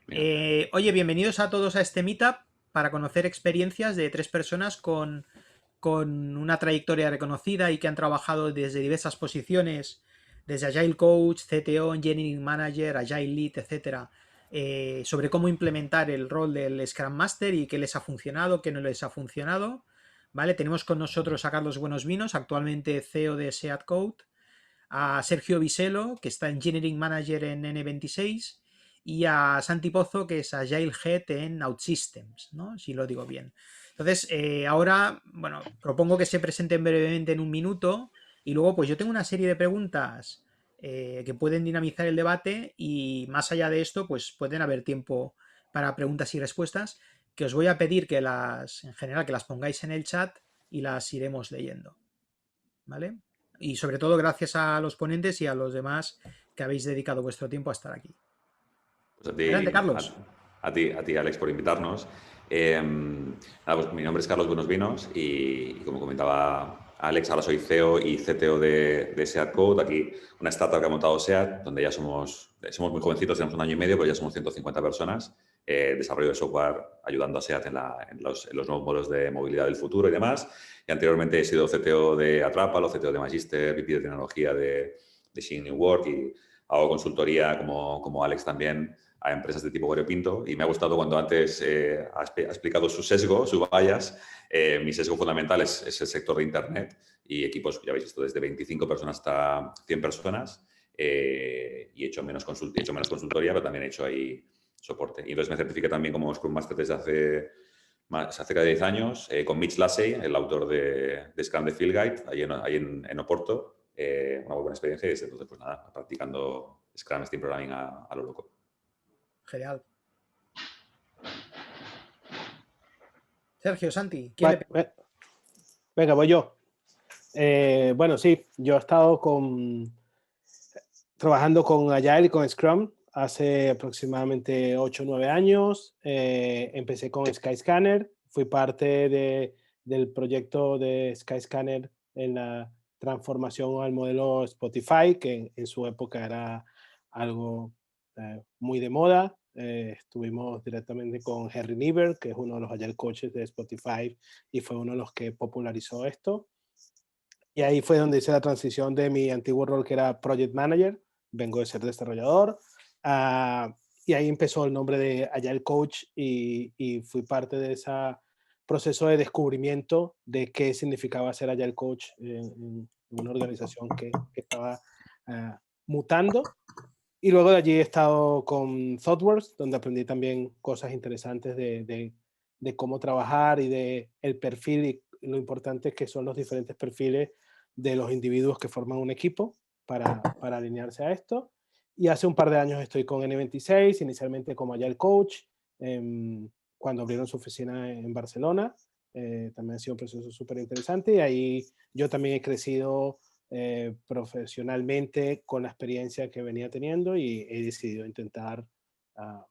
Venga. Oye, bienvenidos a todos a este meetup para conocer experiencias de tres personas con una trayectoria reconocida y que han trabajado desde diversas posiciones, desde Agile Coach, CTO, Engineering Manager, Agile Lead, etcétera, sobre cómo implementar el rol del Scrum Master y qué les ha funcionado, qué no les ha funcionado. ¿Vale? Tenemos con nosotros a Carlos Buenosvinos, actualmente CEO de SEAT Code, a Sergio Viselo, que está Engineering Manager en N26, y a Santi Pozo, que es Agile Head en OutSystems, ¿no? Si lo digo bien. Entonces, ahora, bueno, propongo que se presenten brevemente en un minuto y luego, pues yo tengo una serie de preguntas que pueden dinamizar el debate y más allá de esto, pues pueden haber tiempo para preguntas y respuestas que os voy a pedir que en general, que las pongáis en el chat y las iremos leyendo, ¿vale? Y sobre todo gracias a los ponentes y a los demás que habéis dedicado vuestro tiempo a estar aquí. Pues Adelante, Carlos. a ti, Alex, por invitarnos. Pues mi nombre es Carlos Buenos Vinos y como comentaba Alex, ahora soy CEO y CTO de SEAT Code, aquí una startup que ha montado SEAT, donde ya somos muy jovencitos, tenemos un año y medio, pero ya somos 150 personas, desarrollo de software ayudando a SEAT en los nuevos modelos de movilidad del futuro y demás. Y anteriormente he sido CTO de Atrapalo, CTO de Magister, VP de tecnología de Shiny New Work y hago consultoría como Alex también a empresas de tipo variopinto y me ha gustado cuando antes ha explicado su sesgo, su bias. Mi sesgo fundamental es el sector de Internet y equipos, ya habéis visto, desde 25 personas hasta 100 personas y he hecho menos consultoría, pero también he hecho ahí soporte. Y entonces me certifiqué también como Scrum Master desde hace cerca de 10 años con Mitch Lassey, el autor de Scrum de Field Guide, ahí en Oporto. Una muy buena experiencia y desde entonces, pues nada, practicando Scrum Steam Programming a lo loco. Genial. Sergio, Santi, ¿quién le Va- pega? Venga, voy yo. Bueno, sí, yo he estado trabajando con Agile y con Scrum hace aproximadamente 8 o 9 años. Empecé con Skyscanner, fui parte del proyecto de Skyscanner en la transformación al modelo Spotify, que en su época era algo muy de moda. Estuvimos directamente con Henry Niebuhr, que es uno de los Agile coaches de Spotify y fue uno de los que popularizó esto. Y ahí fue donde hice la transición de mi antiguo rol, que era Project Manager. Vengo de ser desarrollador. Y ahí empezó el nombre de Agile Coach y fui parte de ese proceso de descubrimiento de qué significaba ser Agile Coach en una organización que estaba mutando. Y luego de allí he estado con ThoughtWorks, donde aprendí también cosas interesantes de cómo trabajar y de el perfil y lo importante que son los diferentes perfiles de los individuos que forman un equipo para alinearse a esto. Y hace un par de años estoy con N26, inicialmente como Agile Coach, cuando abrieron su oficina en Barcelona. También ha sido un proceso súper interesante y ahí yo también he crecido profesionalmente con la experiencia que venía teniendo y he decidido intentar uh,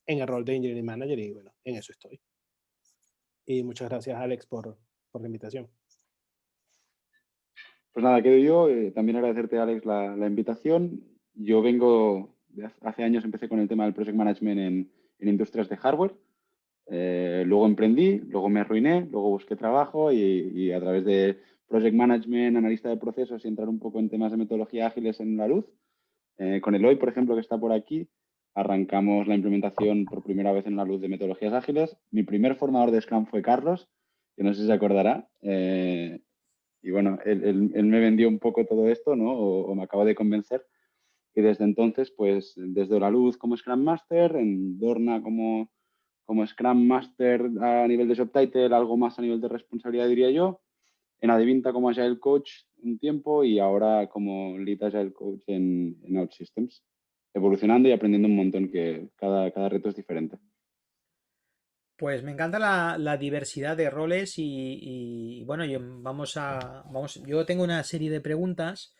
en el rol de Engineering Manager y bueno, en eso estoy. Y muchas gracias Alex por la invitación. Pues nada, quedo yo. También agradecerte, Alex, la invitación. Yo vengo, hace años empecé con el tema del Project Management en industrias de hardware. Luego emprendí, luego me arruiné, luego busqué trabajo y a través de Project Management, analista de procesos y entrar un poco en temas de metodología ágiles en la luz. Con Eloy, por ejemplo, que está por aquí, arrancamos la implementación por primera vez en la luz de metodologías ágiles. Mi primer formador de Scrum fue Carlos, que no sé si se acordará. Y bueno, él me vendió un poco todo esto, ¿no? O me acabó de convencer. Y desde entonces, pues, desde la luz como Scrum Master, en Dorna como Scrum Master a nivel de subtitle, algo más a nivel de responsabilidad, diría yo. En Adivinta como Agile Coach un tiempo y ahora como Lead Agile Coach en OutSystems. Evolucionando y aprendiendo un montón, que cada reto es diferente. Pues me encanta la diversidad de roles bueno, yo tengo una serie de preguntas,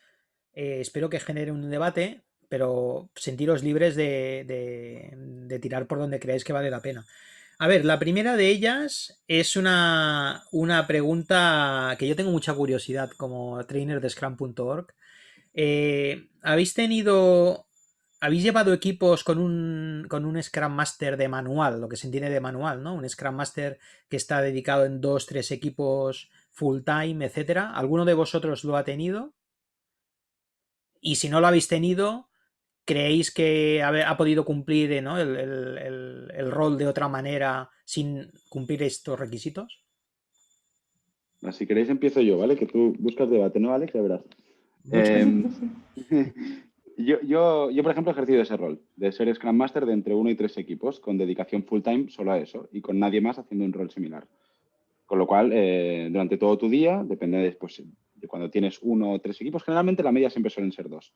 espero que genere un debate, pero sentiros libres de tirar por donde creáis que vale la pena. A ver, la primera de ellas es una pregunta que yo tengo mucha curiosidad como trainer de Scrum.org. ¿Habéis tenido habéis llevado equipos con un Scrum Master de manual, lo que se entiende de manual, ¿no? Un Scrum Master que está dedicado en 2, 3 equipos full time, etcétera. ¿Alguno de vosotros lo ha tenido? Y si no lo habéis tenido, ¿creéis que ha podido cumplir, ¿no? el rol de otra manera sin cumplir estos requisitos? Si queréis empiezo yo, ¿vale? Que tú buscas debate, ¿no, Alex? Ya verás. Mucho. Yo, por ejemplo, he ejercido ese rol de ser Scrum Master de entre 1 y 3 equipos con dedicación full time solo a eso y con nadie más haciendo un rol similar. Con lo cual, durante todo tu día, depende de cuando tienes 1 o 3 equipos, generalmente la media siempre suelen ser 2.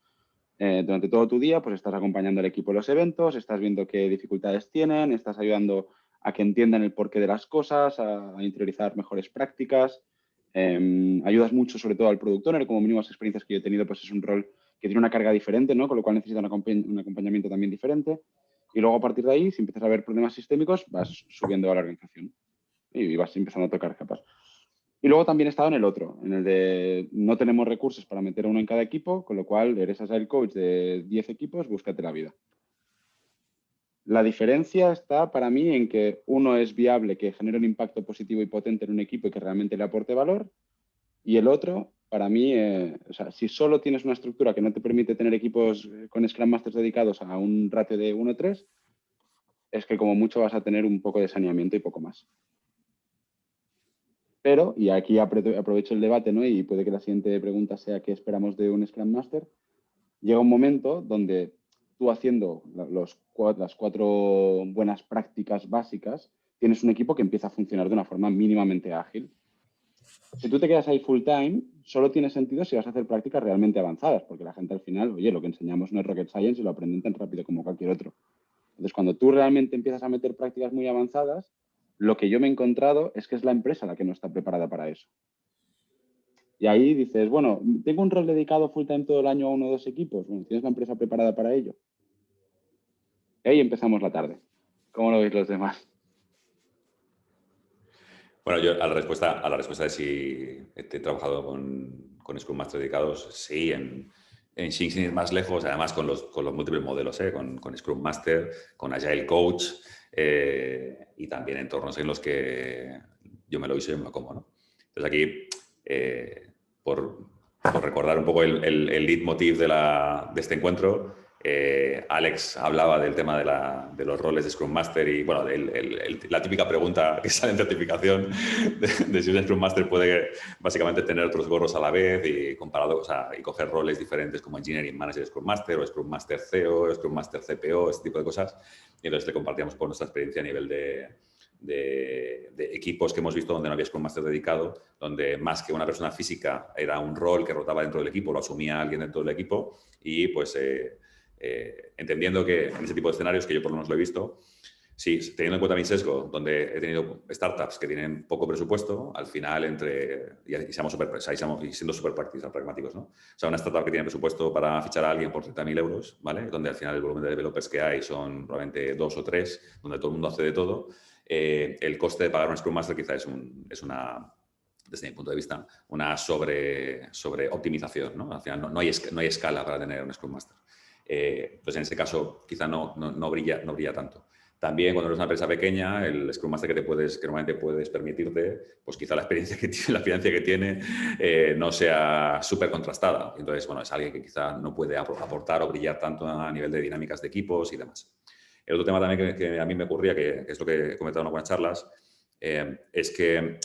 Durante todo tu día, pues estás acompañando al equipo en los eventos, estás viendo qué dificultades tienen, estás ayudando a que entiendan el porqué de las cosas, a interiorizar mejores prácticas. Ayudas mucho, sobre todo al product owner, como mínimo las experiencias que yo he tenido, pues es un rol que tiene una carga diferente, ¿no? Con lo cual necesita un acompañamiento también diferente. Y luego, a partir de ahí, si empiezas a ver problemas sistémicos, vas subiendo a la organización y vas empezando a tocar capas. Y luego también he estado en el otro, en el de no tenemos recursos para meter uno en cada equipo, con lo cual eres Agile Coach de 10 equipos, búscate la vida. La diferencia está para mí en que uno es viable, que genere un impacto positivo y potente en un equipo y que realmente le aporte valor, y el otro, para mí, o sea, si solo tienes una estructura que no te permite tener equipos con Scrum Masters dedicados a un ratio de 1-3, es que como mucho vas a tener un poco de saneamiento y poco más. Pero, y aquí aprovecho el debate, ¿no? Y puede que la siguiente pregunta sea ¿qué esperamos de un Scrum Master? Llega un momento donde tú haciendo las 4 buenas prácticas básicas, tienes un equipo que empieza a funcionar de una forma mínimamente ágil. Si tú te quedas ahí full time, solo tiene sentido si vas a hacer prácticas realmente avanzadas, porque la gente al final, oye, lo que enseñamos no es rocket science y lo aprenden tan rápido como cualquier otro. Entonces, cuando tú realmente empiezas a meter prácticas muy avanzadas, lo que yo me he encontrado es que es la empresa la que no está preparada para eso. Y ahí dices, bueno, tengo un rol dedicado full time todo el año a 1 o 2 equipos. Bueno, ¿tienes la empresa preparada para ello? Y ahí empezamos la tarde. ¿Cómo lo veis los demás? Bueno, yo a la respuesta de si he trabajado con Scrum Master dedicados, sí, sin ir más lejos, además con los múltiples modelos, con Scrum Master, con Agile Coach y también entornos en los que yo me lo hice y me lo como, ¿no? Entonces aquí, por recordar un poco el leitmotiv de este encuentro, Alex hablaba del tema de los roles de Scrum Master y, bueno, la típica pregunta que sale en certificación de si un Scrum Master puede básicamente tener otros gorros a la vez y comparado, o sea, y coger roles diferentes como Engineering Manager Scrum Master o Scrum Master CEO, Scrum Master CPO, este tipo de cosas. Y entonces le compartíamos por nuestra experiencia a nivel de equipos que hemos visto donde no había Scrum Master dedicado, donde más que una persona física era un rol que rotaba dentro del equipo, lo asumía alguien dentro del equipo y pues entendiendo que en ese tipo de escenarios, que yo por lo menos lo he visto, sí, teniendo en cuenta mi sesgo, donde he tenido startups que tienen poco presupuesto, al final y siendo súper pragmáticos, ¿no? O sea, una startup que tiene presupuesto para fichar a alguien por 30.000 euros, ¿vale? Donde al final el volumen de developers que hay son probablemente 2 o 3, donde todo el mundo hace de todo, el coste de pagar un Scrum Master quizá es una, desde mi punto de vista, una sobre optimización, ¿no? Al final no hay escala para tener un Scrum Master. Pues en ese caso quizá no brilla tanto. También cuando eres una empresa pequeña, el Scrum Master que normalmente puedes permitirte, pues quizá la experiencia que tiene no sea súper contrastada. Entonces, bueno, es alguien que quizá no puede aportar o brillar tanto a nivel de dinámicas de equipos y demás. El otro tema también que a mí me ocurría, que es lo que he comentado en algunas charlas, es que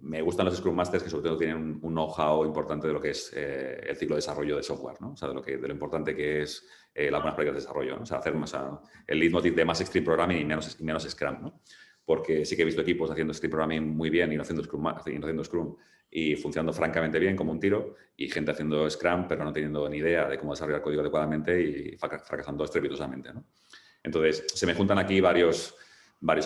me gustan los Scrum Masters que sobre todo tienen un know-how importante de lo que es el ciclo de desarrollo de software, ¿no? O sea, de lo importante que es las buenas prácticas de desarrollo, ¿no? O sea, hacer el leitmotiv de más Extreme Programming y menos Scrum, ¿no? Porque sí que he visto equipos haciendo Extreme Programming muy bien y no haciendo Scrum y funcionando francamente bien como un tiro, y gente haciendo Scrum pero no teniendo ni idea de cómo desarrollar código adecuadamente y fracasando estrepitosamente, ¿no? Entonces, se me juntan aquí varios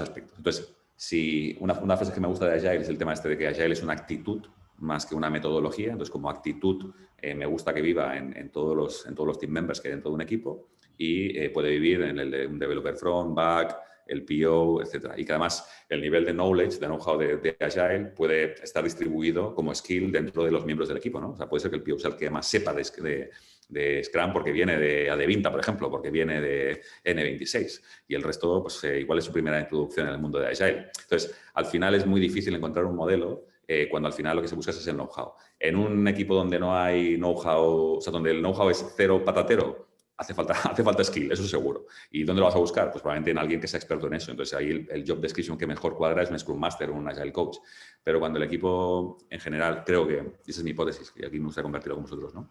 aspectos. Entonces, si una frase que me gusta de Agile es el tema este de que Agile es una actitud más que una metodología. Entonces, como actitud, me gusta que viva en todos los team members que hay dentro de un equipo y puede vivir en el de un developer front, back, el PO, etc. Y que además el nivel de knowledge, de know-how de Agile puede estar distribuido como skill dentro de los miembros del equipo, ¿no? O sea, puede ser que el PO sea el que más sepa de de Scrum porque viene de Adevinta, por ejemplo, porque viene de N26 y el resto, pues igual es su primera introducción en el mundo de Agile. Entonces, al final es muy difícil encontrar un modelo cuando al final lo que se busca es el know-how. En un equipo donde no hay know-how, o sea, donde el know-how es cero patatero, hace falta skill, eso seguro. ¿Y dónde lo vas a buscar? Pues probablemente en alguien que sea experto en eso. Entonces ahí el job description que mejor cuadra es un Scrum Master o un Agile Coach. Pero cuando el equipo en general, creo que, esa es mi hipótesis, y aquí me gustaría compartirlo con vosotros, ¿no?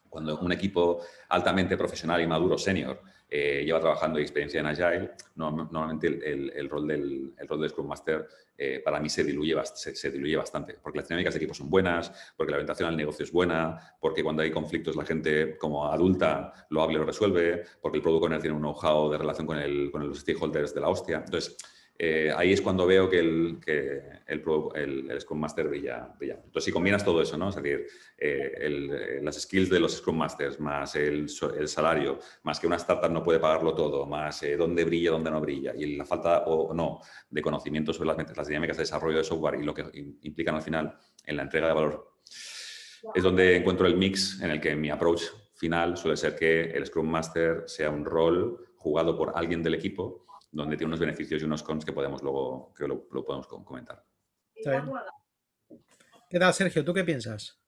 Cuando un equipo altamente profesional y maduro, senior, lleva trabajando y experiencia en Agile, normalmente el rol del Scrum Master para mí se diluye bastante, porque las dinámicas de equipo son buenas, porque la orientación al negocio es buena, porque cuando hay conflictos la gente como adulta lo habla y lo resuelve, porque el Product Owner tiene un know-how de relación con los stakeholders de la hostia. Entonces, ahí es cuando veo que el Scrum Master brilla. Entonces, si combinas todo eso, ¿no? Es decir, las skills de los Scrum Masters, más el salario, más que una startup no puede pagarlo todo, más dónde brilla, dónde no brilla, y la falta o no de conocimiento sobre las dinámicas de desarrollo de software y lo que implican al final en la entrega de valor, es donde encuentro el mix en el que mi approach final suele ser que el Scrum Master sea un rol jugado por alguien del equipo donde tiene unos beneficios y unos cons que podemos luego lo podemos comentar. Está bien. ¿Qué tal, Sergio? ¿Tú qué piensas?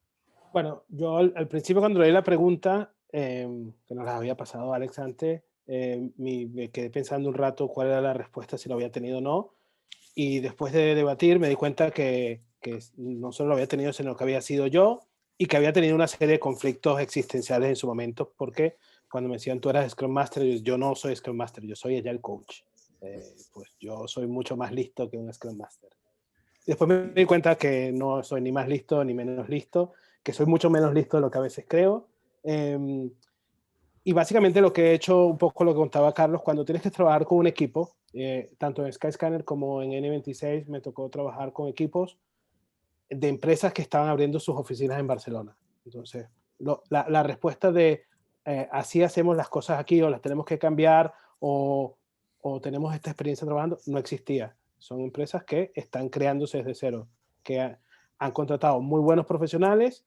Bueno, yo al principio cuando leí la pregunta, que nos la había pasado Alex antes, me quedé pensando un rato cuál era la respuesta, si lo había tenido o no, y después de debatir me di cuenta que no solo lo había tenido, sino que había sido yo y que había tenido una serie de conflictos existenciales en su momento, porque cuando me decían tú eras Scrum Master, yo no soy Scrum Master, yo soy Agile Coach. Pues yo soy mucho más listo que un Scrum Master. Después me di cuenta que no soy ni más listo ni menos listo, que soy mucho menos listo de lo que a veces creo. Y básicamente lo que he hecho, un poco lo que contaba Carlos, cuando tienes que trabajar con un equipo, tanto en Skyscanner como en N26 me tocó trabajar con equipos de empresas que estaban abriendo sus oficinas en Barcelona. Entonces, la respuesta de así hacemos las cosas aquí o las tenemos que cambiar o tenemos esta experiencia trabajando, no existía. Son empresas que están creándose desde cero, que han contratado muy buenos profesionales,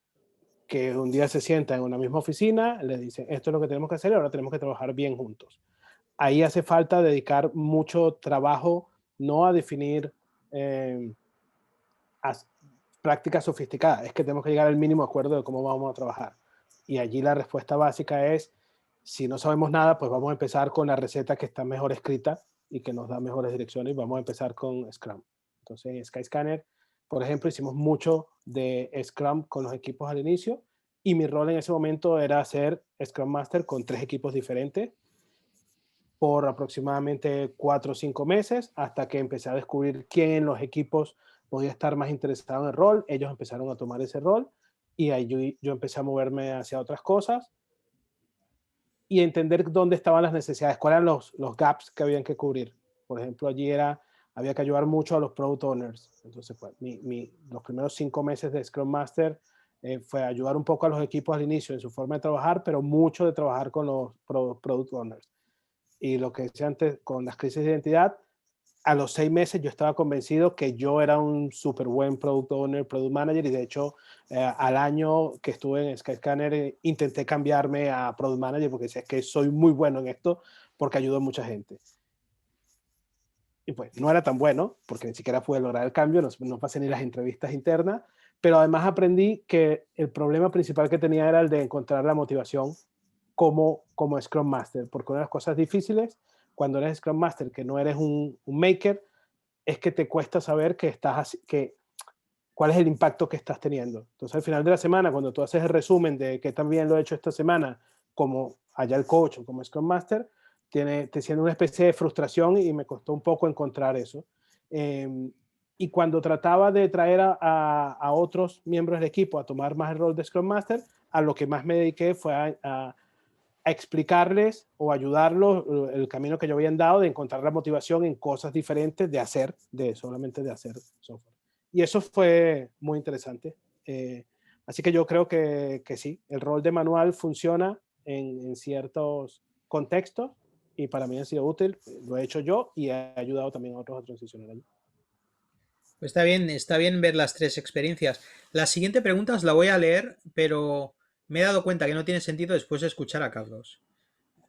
que un día se sientan en una misma oficina, les dicen esto es lo que tenemos que hacer y ahora tenemos que trabajar bien juntos. Ahí hace falta dedicar mucho trabajo, no a definir prácticas sofisticadas, es que tenemos que llegar al mínimo acuerdo de cómo vamos a trabajar. Y allí la respuesta básica es, si no sabemos nada, pues vamos a empezar con la receta que está mejor escrita y que nos da mejores direcciones y vamos a empezar con Scrum. Entonces en Skyscanner, por ejemplo, hicimos mucho de Scrum con los equipos al inicio y mi rol en ese momento era ser Scrum Master con 3 equipos diferentes por aproximadamente 4 o 5 meses hasta que empecé a descubrir quién en los equipos podía estar más interesado en el rol. Ellos empezaron a tomar ese rol y ahí yo empecé a moverme hacia otras cosas y entender dónde estaban las necesidades, cuáles eran los gaps que habían que cubrir. Por ejemplo, allí había que ayudar mucho a los product owners. Entonces, pues, los primeros 5 meses de Scrum Master fue ayudar un poco a los equipos al inicio en su forma de trabajar, pero mucho de trabajar con los product owners. Y lo que decía antes, con las crisis de identidad, a los 6 meses yo estaba convencido que yo era un súper buen product owner, product manager, y de hecho al año que estuve en Skyscanner intenté cambiarme a product manager porque decía que soy muy bueno en esto porque ayudo a mucha gente. Y pues no era tan bueno porque ni siquiera pude lograr el cambio, no pasé ni las entrevistas internas, pero además aprendí que el problema principal que tenía era el de encontrar la motivación como Scrum Master, porque una de las cosas difíciles cuando eres Scrum Master, que no eres un maker, es que te cuesta saber cuál es el impacto que estás teniendo. Entonces, al final de la semana, cuando tú haces el resumen de qué tan bien lo he hecho esta semana, como Agile Coach o como Scrum Master, te siente una especie de frustración y me costó un poco encontrar eso. Y cuando trataba de traer a otros miembros del equipo a tomar más el rol de Scrum Master, a lo que más me dediqué fue a explicarles o ayudarlos el camino que yo habían dado de encontrar la motivación en cosas diferentes solamente de hacer software. Y eso fue muy interesante. Así que yo creo que sí, el rol de manual funciona en ciertos contextos y para mí ha sido útil. Lo he hecho yo y he ayudado también a otros a transicionar allí. Pues está bien ver las 3 experiencias. La siguiente pregunta os la voy a leer, pero me he dado cuenta que no tiene sentido después de escuchar a Carlos.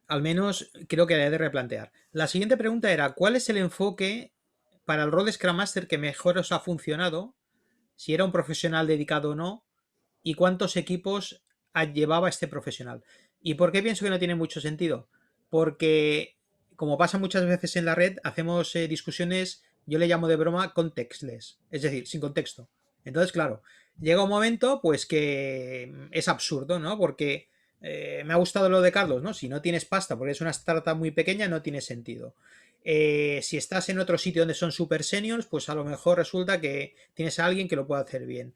Al menos creo que la he de replantear. La siguiente pregunta era, ¿cuál es el enfoque para el rol de Scrum Master que mejor os ha funcionado? Si era un profesional dedicado o no, y cuántos equipos llevaba este profesional. ¿Y por qué pienso que no tiene mucho sentido? Porque, como pasa muchas veces en la red, hacemos discusiones, yo le llamo de broma contextless, es decir, sin contexto. Entonces, claro, llega un momento pues que es absurdo, ¿no? Porque me ha gustado lo de Carlos, ¿no? Si no tienes pasta porque es una startup muy pequeña, no tiene sentido. Si estás en otro sitio donde son super seniors, pues a lo mejor resulta que tienes a alguien que lo pueda hacer bien.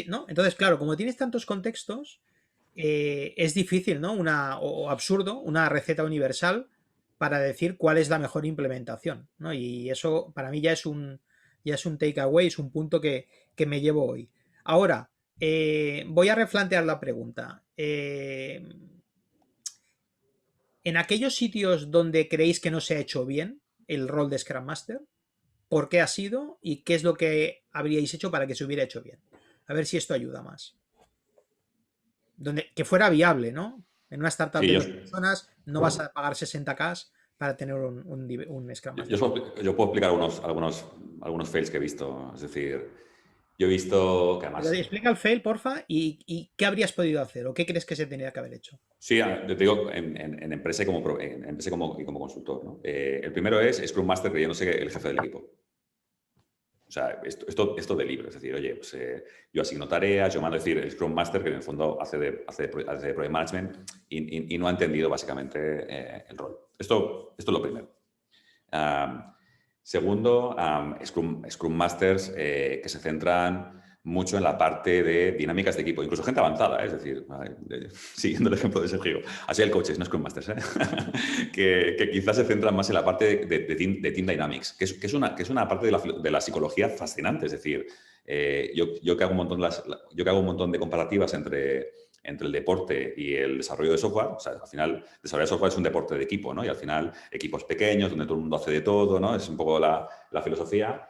¿No? Entonces, claro, como tienes tantos contextos, es difícil, ¿no? O absurdo, una receta universal para decir cuál es la mejor implementación, ¿no? Y eso para mí ya es un takeaway, es un punto que me llevo hoy. Ahora, voy a replantear la pregunta. En aquellos sitios donde creéis que no se ha hecho bien el rol de Scrum Master, ¿por qué ha sido y qué es lo que habríais hecho para que se hubiera hecho bien? A ver si esto ayuda más. Que fuera viable, ¿no? En una startup Sí, de yo, 2 personas no vas a pagar 60K para tener un Scrum Master. yo puedo explicar algunos fails que he visto. Es decir, yo he visto que Pero además... explica el fail, porfa, y qué habrías podido hacer o qué crees que se tenía que haber hecho. Sí, yo te digo en empresa y como consultor, ¿no? El primero es Scrum Master creyéndose el jefe del equipo. O sea, esto de libre. Es decir, oye, pues, yo asigno tareas, yo mando, decir, el Scrum Master que en el fondo hace de Project Management y no ha entendido básicamente el rol. Esto es lo primero. Segundo, Scrum Masters que se centran mucho en la parte de dinámicas de equipo, incluso gente avanzada, es decir, siguiendo el ejemplo de Sergio, así el coaches, no Scrum Masters, que quizás se centran más en la parte de Team Dynamics, que es una parte de la psicología fascinante, es decir, yo que hago un montón de comparativas entre el deporte y el desarrollo de software. O sea, al final, desarrollar software es un deporte de equipo, ¿no? Y al final, equipos pequeños, donde todo el mundo hace de todo, ¿no? Es un poco la filosofía.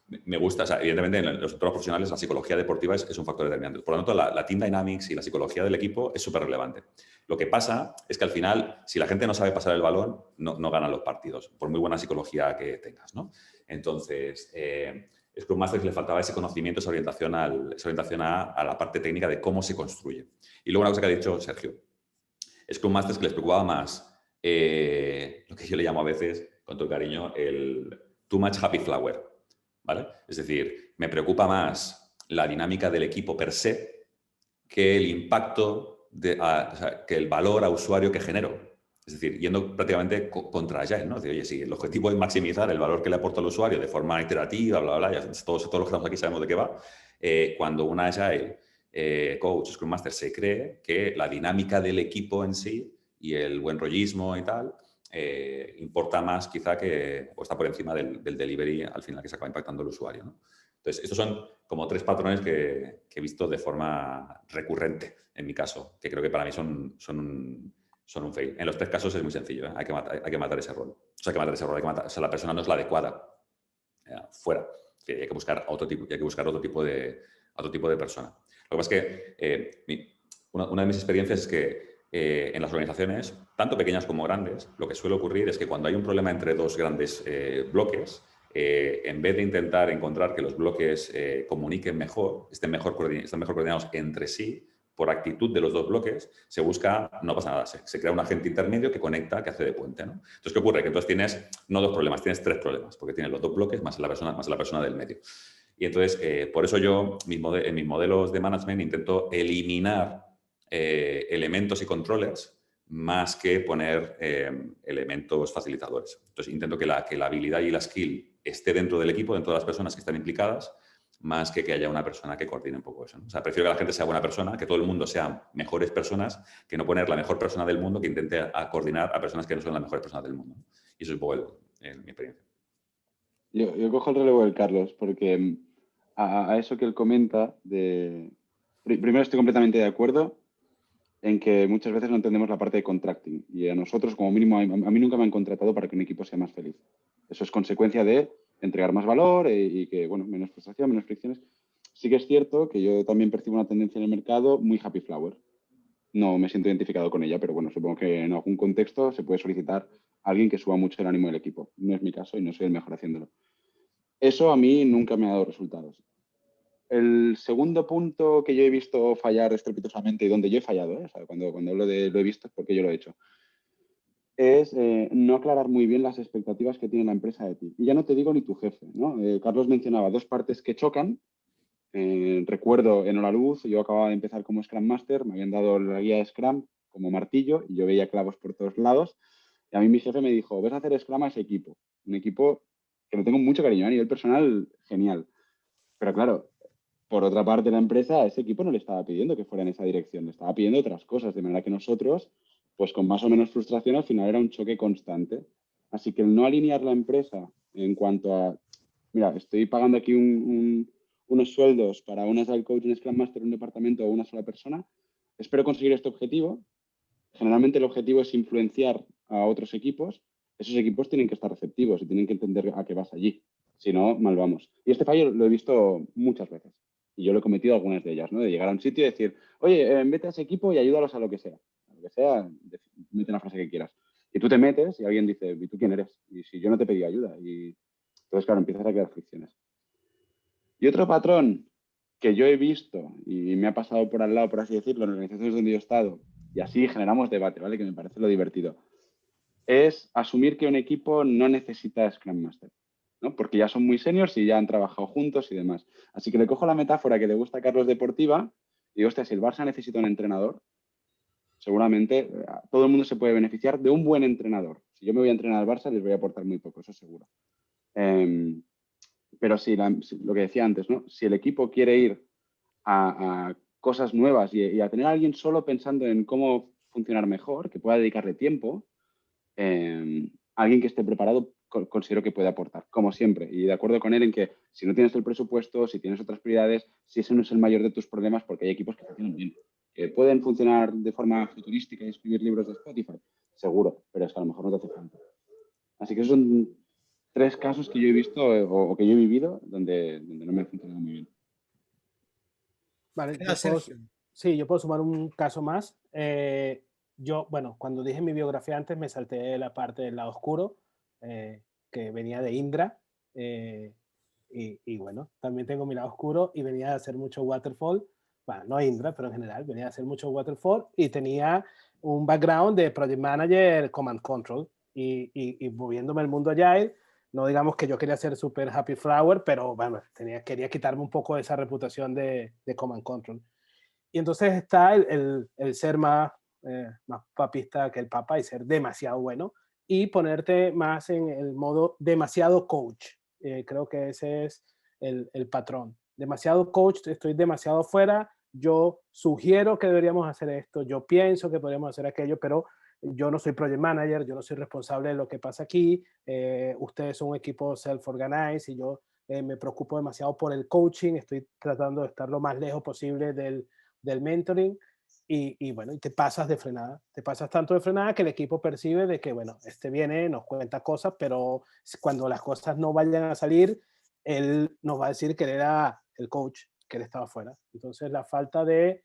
Me gusta, o sea, evidentemente en los entornos profesionales la psicología deportiva es un factor determinante. Por lo tanto, la Team Dynamics y la psicología del equipo es súper relevante. Lo que pasa es que al final, si la gente no sabe pasar el balón, no ganan los partidos, por muy buena psicología que tengas, ¿no? Entonces, Scrum Masters le faltaba ese conocimiento, esa orientación a la parte técnica de cómo se construye. Y luego una cosa que ha dicho Sergio, Scrum Masters que les preocupaba más lo que yo le llamo a veces, con todo el cariño, el too much happy flower, ¿vale? Es decir, me preocupa más la dinámica del equipo per se que el impacto, o sea, que el valor a usuario que genero. Es decir, yendo prácticamente contra Agile, ¿no? Es decir, oye, si el objetivo es maximizar el valor que le aporta al usuario de forma iterativa, bla, bla, bla, ya todos los que estamos aquí sabemos de qué va, cuando un Agile coach, Scrum Master, se cree que la dinámica del equipo en sí y el buen rollismo y tal importa más quizá o está por encima del delivery al final que se acaba impactando el usuario, ¿no? Entonces, estos son como 3 patrones que he visto de forma recurrente en mi caso, que creo que para mí son un fail. En los 3 casos es muy sencillo, ¿eh? Hay que matar ese rol. O sea, hay que matar ese rol, o sea, la persona no es la adecuada. Fuera. Hay que buscar otro tipo de persona. Lo que pasa es que una de mis experiencias es que en las organizaciones, tanto pequeñas como grandes, lo que suele ocurrir es que cuando hay un problema entre dos grandes bloques, en vez de intentar encontrar que los bloques comuniquen mejor, estén mejor coordinados entre sí, por actitud de los dos bloques, se busca, no pasa nada, se crea un agente intermedio que conecta, que hace de puente, ¿no? Entonces, ¿qué ocurre? Que entonces tienes no 2 problemas, tienes 3 problemas, porque tienes los 2 bloques más la persona del medio. Y entonces, por eso yo, en mis modelos de management, intento eliminar elementos y controles más que poner elementos facilitadores. Entonces, intento que la habilidad y la skill esté dentro del equipo, dentro de las personas que están implicadas, más que haya una persona que coordine un poco eso, ¿no? O sea, prefiero que la gente sea buena persona, que todo el mundo sea mejores personas, que no poner la mejor persona del mundo que intente coordinar a personas que no son las mejores personas del mundo, ¿no? Y eso es un poco mi experiencia. Yo cojo el relevo del Carlos, porque a eso que él comenta, primero estoy completamente de acuerdo en que muchas veces no entendemos la parte de contracting. Y a nosotros, como mínimo, a mí nunca me han contratado para que un equipo sea más feliz. Eso es consecuencia de entregar más valor y que, bueno, menos frustración, menos fricciones. Sí que es cierto que yo también percibo una tendencia en el mercado muy happy flower. No me siento identificado con ella, pero bueno, supongo que en algún contexto se puede solicitar a alguien que suba mucho el ánimo del equipo. No es mi caso y no soy el mejor haciéndolo. Eso a mí nunca me ha dado resultados. El segundo punto que yo he visto fallar estrepitosamente y donde yo he fallado, o sea, cuando hablo de lo he visto es porque yo lo he hecho, es no aclarar muy bien las expectativas que tiene la empresa de ti. Y ya no te digo ni tu jefe, ¿no? Carlos mencionaba dos partes que chocan. Recuerdo en Holaluz, yo acababa de empezar como Scrum Master, me habían dado la guía de Scrum como martillo y yo veía clavos por todos lados. Y a mí mi jefe me dijo, ves a hacer Scrum a ese equipo. Un equipo que le tengo mucho cariño a nivel personal, genial. Pero claro, por otra parte la empresa a ese equipo no le estaba pidiendo que fuera en esa dirección, le estaba pidiendo otras cosas, de manera que nosotros, pues con más o menos frustración, al final era un choque constante. Así que el no alinear la empresa en cuanto a, mira, estoy pagando aquí unos sueldos para un Agile Coach, un Scrum Master, un departamento o una sola persona, espero conseguir este objetivo. Generalmente el objetivo es influenciar a otros equipos. Esos equipos tienen que estar receptivos y tienen que entender a qué vas allí. Si no, mal vamos. Y este fallo lo he visto muchas veces. Y yo lo he cometido algunas de ellas, ¿no? De llegar a un sitio y decir, oye, vete a ese equipo y ayúdalos a lo que sea. A lo que sea, mete la frase que quieras. Y tú te metes y alguien dice, ¿y tú quién eres? Y si yo no te pedí ayuda. Y entonces, claro, empiezas a crear fricciones. Y otro patrón que yo he visto y me ha pasado por al lado, por así decirlo, en organizaciones donde yo he estado, y así generamos debate, ¿vale? Que me parece lo divertido, es asumir que un equipo no necesita Scrum Master, ¿no? Porque ya son muy seniors y ya han trabajado juntos y demás. Así que le cojo la metáfora que le gusta a Carlos deportiva y digo, hostia, si el Barça necesita un entrenador, seguramente todo el mundo se puede beneficiar de un buen entrenador. Si yo me voy a entrenar al Barça, les voy a aportar muy poco, eso seguro. Pero si lo que decía antes, ¿no? Si el equipo quiere ir a cosas nuevas y a tener a alguien solo pensando en cómo funcionar mejor, que pueda dedicarle tiempo, alguien que esté preparado considero que puede aportar, como siempre. Y de acuerdo con él en que si no tienes el presupuesto, si tienes otras prioridades, si ese no es el mayor de tus problemas, porque hay equipos que funcionan bien. Que pueden funcionar de forma futurística y escribir libros de Spotify, seguro, pero es que a lo mejor no te hace falta. Así que esos son tres casos que yo he visto o que yo he vivido donde no me ha funcionado muy bien. Vale, Sergio. sí, yo puedo sumar un caso más. Yo, bueno, cuando dije mi biografía antes me salté la parte del lado oscuro, que venía de Indra, y bueno, también tengo mi lado oscuro y venía a hacer mucho waterfall, bueno, no Indra, pero en general, venía a hacer mucho waterfall y tenía un background de project manager, command control, y moviéndome el mundo Agile. No digamos que yo quería ser super happy flower, pero bueno, quería quitarme un poco de esa reputación de command control. Y entonces está el ser más papista que el papa y ser demasiado bueno y ponerte más en el modo demasiado coach. Creo que ese es el patrón. Demasiado coach, estoy demasiado fuera, yo sugiero que deberíamos hacer esto, yo pienso que podríamos hacer aquello, pero yo no soy project manager, yo no soy responsable de lo que pasa aquí, ustedes son un equipo self-organized y yo me preocupo demasiado por el coaching, estoy tratando de estar lo más lejos posible del mentoring y bueno, y te pasas de frenada, te pasas tanto de frenada que el equipo percibe de que, bueno, este viene, nos cuenta cosas, pero cuando las cosas no vayan a salir, él nos va a decir que él era el coach, que él estaba fuera. Entonces, la falta del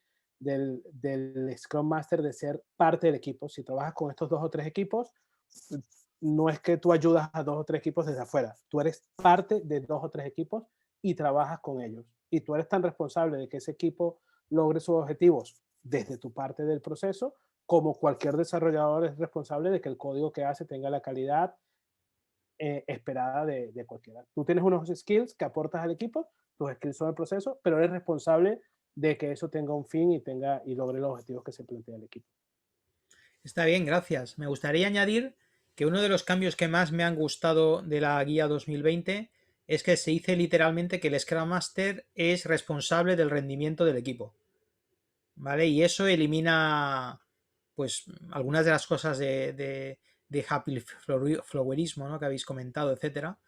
Scrum Master de ser parte del equipo, si trabajas con estos 2 o 3 equipos, no es que tú ayudas a 2 o 3 equipos desde afuera, tú eres parte de 2 o 3 equipos y trabajas con ellos. Y tú eres tan responsable de que ese equipo logre sus objetivos desde tu parte del proceso, como cualquier desarrollador es responsable de que el código que hace tenga la calidad esperada de cualquiera. Tú tienes unos skills que aportas al equipo, tus skills son el proceso, pero eres responsable de que eso tenga un fin y logre los objetivos que se plantea el equipo. Está bien, gracias. Me gustaría añadir que uno de los cambios que más me han gustado de la guía 2020 es que se dice literalmente que el Scrum Master es responsable del rendimiento del equipo. ¿Vale? Y eso elimina pues algunas de las cosas de happy flowerismo, ¿no? Que habéis comentado, etcétera.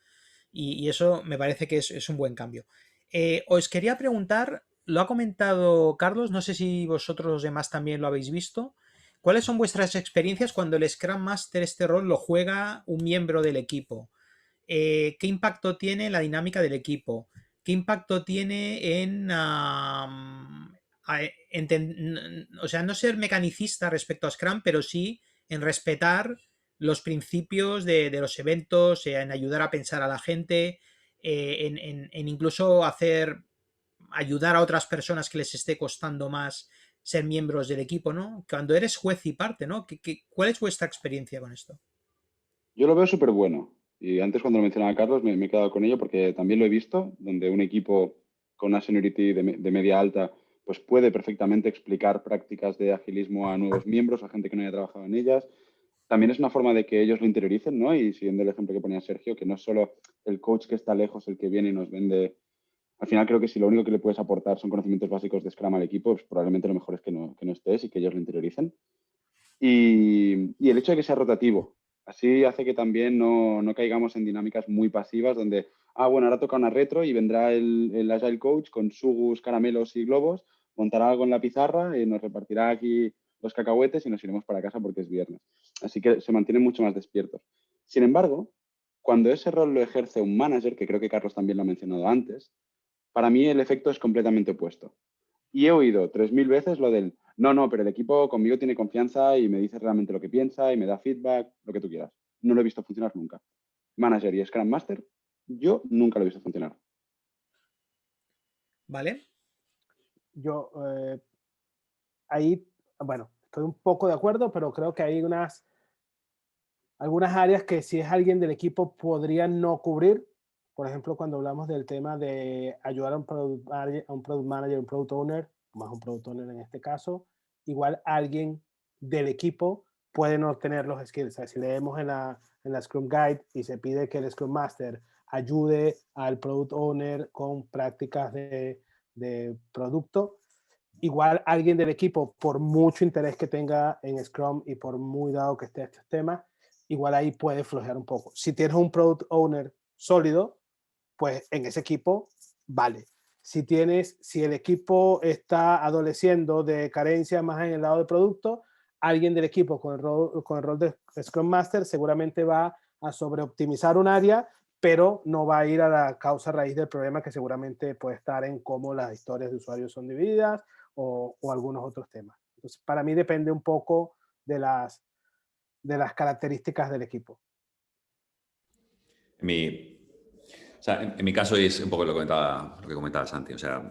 Y eso me parece que es un buen cambio. Os quería preguntar, lo ha comentado Carlos, no sé si vosotros los demás también lo habéis visto. ¿Cuáles son vuestras experiencias cuando el Scrum Master este rol lo juega un miembro del equipo? ¿Qué impacto tiene en la dinámica del equipo? ¿qué impacto tiene en, o sea, no ser mecanicista respecto a Scrum, pero sí en respetar los principios de los eventos, en ayudar a pensar a la gente, en incluso ayudar a otras personas que les esté costando más ser miembros del equipo, ¿no? Cuando eres juez y parte, ¿no? ¿Cuál es vuestra experiencia con esto? Yo lo veo súper bueno. Y antes cuando lo mencionaba Carlos me he quedado con ello porque también lo he visto, donde un equipo con una seniority de media alta pues puede perfectamente explicar prácticas de agilismo a nuevos miembros, a gente que no haya trabajado en ellas. También es una forma de que ellos lo interioricen, ¿no? Y siguiendo el ejemplo que ponía Sergio, que no es solo el coach que está lejos el que viene y nos vende. Al final creo que si lo único que le puedes aportar son conocimientos básicos de Scrum al equipo, pues probablemente lo mejor es que no estés y que ellos lo interioricen. Y el hecho de que sea rotativo, así hace que también no caigamos en dinámicas muy pasivas donde, bueno, ahora toca una retro y vendrá el Agile Coach con sugus, caramelos y globos, montará algo en la pizarra y nos repartirá aquí los cacahuetes y nos iremos para casa porque es viernes. Así que se mantienen mucho más despiertos. Sin embargo, cuando ese rol lo ejerce un manager, que creo que Carlos también lo ha mencionado antes, para mí el efecto es completamente opuesto. Y he oído 3000 veces lo del, no, pero el equipo conmigo tiene confianza y me dice realmente lo que piensa y me da feedback, lo que tú quieras. No lo he visto funcionar nunca. Manager y Scrum Master, yo nunca lo he visto funcionar. ¿Vale? Yo ahí, bueno, estoy un poco de acuerdo, pero creo que hay algunas áreas que si es alguien del equipo podría no cubrir. Por ejemplo, cuando hablamos del tema de ayudar a un product manager, un product owner, más un product owner en este caso, igual alguien del equipo puede no tener los skills. O sea, si leemos en la Scrum Guide y se pide que el Scrum Master ayude al product owner con prácticas de producto, igual alguien del equipo, por mucho interés que tenga en Scrum y por muy dado que esté a estos temas, igual ahí puede flojear un poco. Si tienes un product owner sólido, pues en ese equipo vale. Si el equipo está adoleciendo de carencia más en el lado de producto, alguien del equipo con el rol de Scrum Master seguramente va a sobreoptimizar un área, pero no va a ir a la causa raíz del problema, que seguramente puede estar en cómo las historias de usuarios son divididas o algunos otros temas. Entonces, para mí depende un poco de las características del equipo. En mi caso es un poco lo que comentaba Santi. O sea,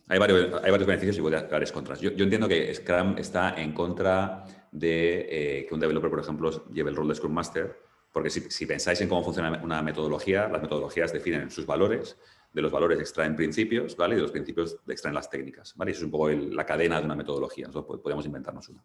hay varios beneficios y varias contras. Yo entiendo que Scrum está en contra de que un developer, por ejemplo, lleve el rol de Scrum Master, porque si pensáis en cómo funciona una metodología, las metodologías definen sus valores, de los valores extraen principios, ¿vale? Y de los principios extraen las técnicas, ¿vale? Y eso es un poco la cadena de una metodología. Nosotros podemos inventarnos una.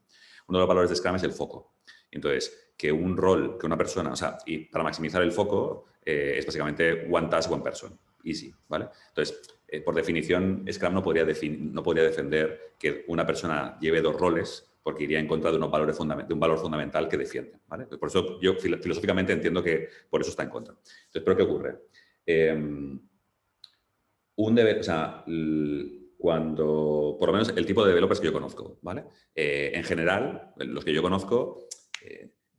Uno de los valores de Scrum es el foco. Entonces, que una persona, o sea, y para maximizar el foco es básicamente one task, one person. Easy, ¿vale? Entonces, por definición, Scrum no podría defender que una persona lleve dos roles porque iría en contra de un valor fundamental que defiende, ¿vale? Por eso yo filosóficamente entiendo que por eso está en contra. Entonces, ¿pero qué ocurre? Cuando, por lo menos el tipo de developers que yo conozco, ¿vale? En general, los que yo conozco,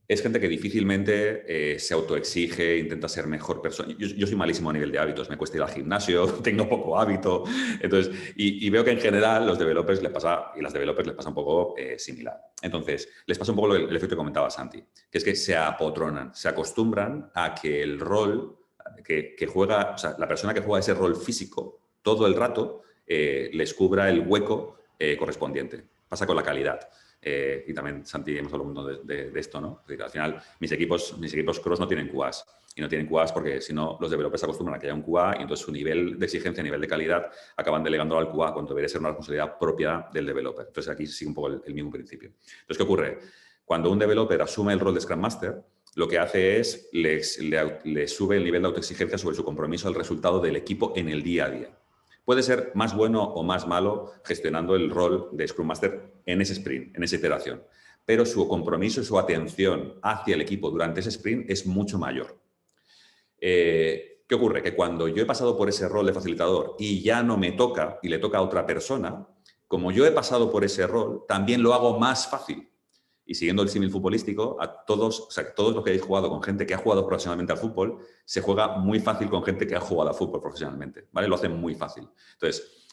es gente que difícilmente se autoexige, intenta ser mejor persona. Yo soy malísimo a nivel de hábitos, me cuesta ir al gimnasio, tengo poco hábito. Entonces, y veo que en general los developers les pasa un poco similar. Entonces, les pasa un poco el efecto que comentaba Santi, que es que se apotronan, se acostumbran a que el rol que juega, o sea, la persona que juega ese rol físico todo el rato les cubra el hueco correspondiente. Pasa con la calidad. Y también, Santi, hemos hablado de esto, ¿no? Al final, mis equipos cross no tienen QAs. Y no tienen QAs porque, si no, los developers se acostumbran a que haya un QA y entonces su nivel de exigencia, nivel de calidad, acaban delegando al QA cuando debería ser una responsabilidad propia del developer. Entonces, aquí sigue un poco el mismo principio. Entonces, ¿qué ocurre? Cuando un developer asume el rol de Scrum Master, lo que hace es le sube el nivel de autoexigencia sobre su compromiso al resultado del equipo en el día a día. Puede ser más bueno o más malo gestionando el rol de Scrum Master en ese sprint, en esa iteración. Pero su compromiso y su atención hacia el equipo durante ese sprint es mucho mayor. ¿Qué ocurre? Que cuando yo he pasado por ese rol de facilitador y ya no me toca y le toca a otra persona, como yo he pasado por ese rol, también lo hago más fácil. Y siguiendo el símil futbolístico, a todos, o sea, todos los que hayáis jugado con gente que ha jugado profesionalmente al fútbol, se juega muy fácil con gente que ha jugado al fútbol profesionalmente, ¿vale? Lo hacen muy fácil. Entonces,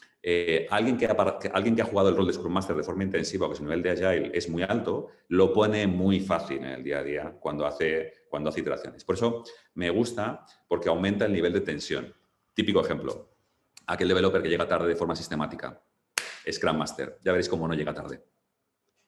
alguien que ha jugado el rol de Scrum Master de forma intensiva, o que su nivel de Agile es muy alto, lo pone muy fácil en el día a día cuando hace iteraciones. Por eso me gusta, porque aumenta el nivel de tensión. Típico ejemplo, aquel developer que llega tarde de forma sistemática, Scrum Master, ya veréis cómo no llega tarde.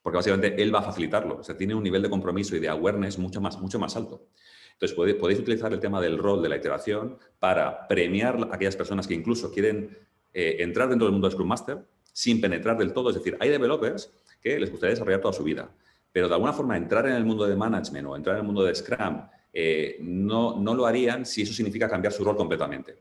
Porque básicamente él va a facilitarlo. O sea, tiene un nivel de compromiso y de awareness mucho más alto. Entonces, podéis utilizar el tema del rol de la iteración para premiar a aquellas personas que incluso quieren entrar dentro del mundo de Scrum Master sin penetrar del todo. Es decir, hay developers que les gustaría desarrollar toda su vida, pero de alguna forma entrar en el mundo de management o entrar en el mundo de Scrum no lo harían si eso significa cambiar su rol completamente.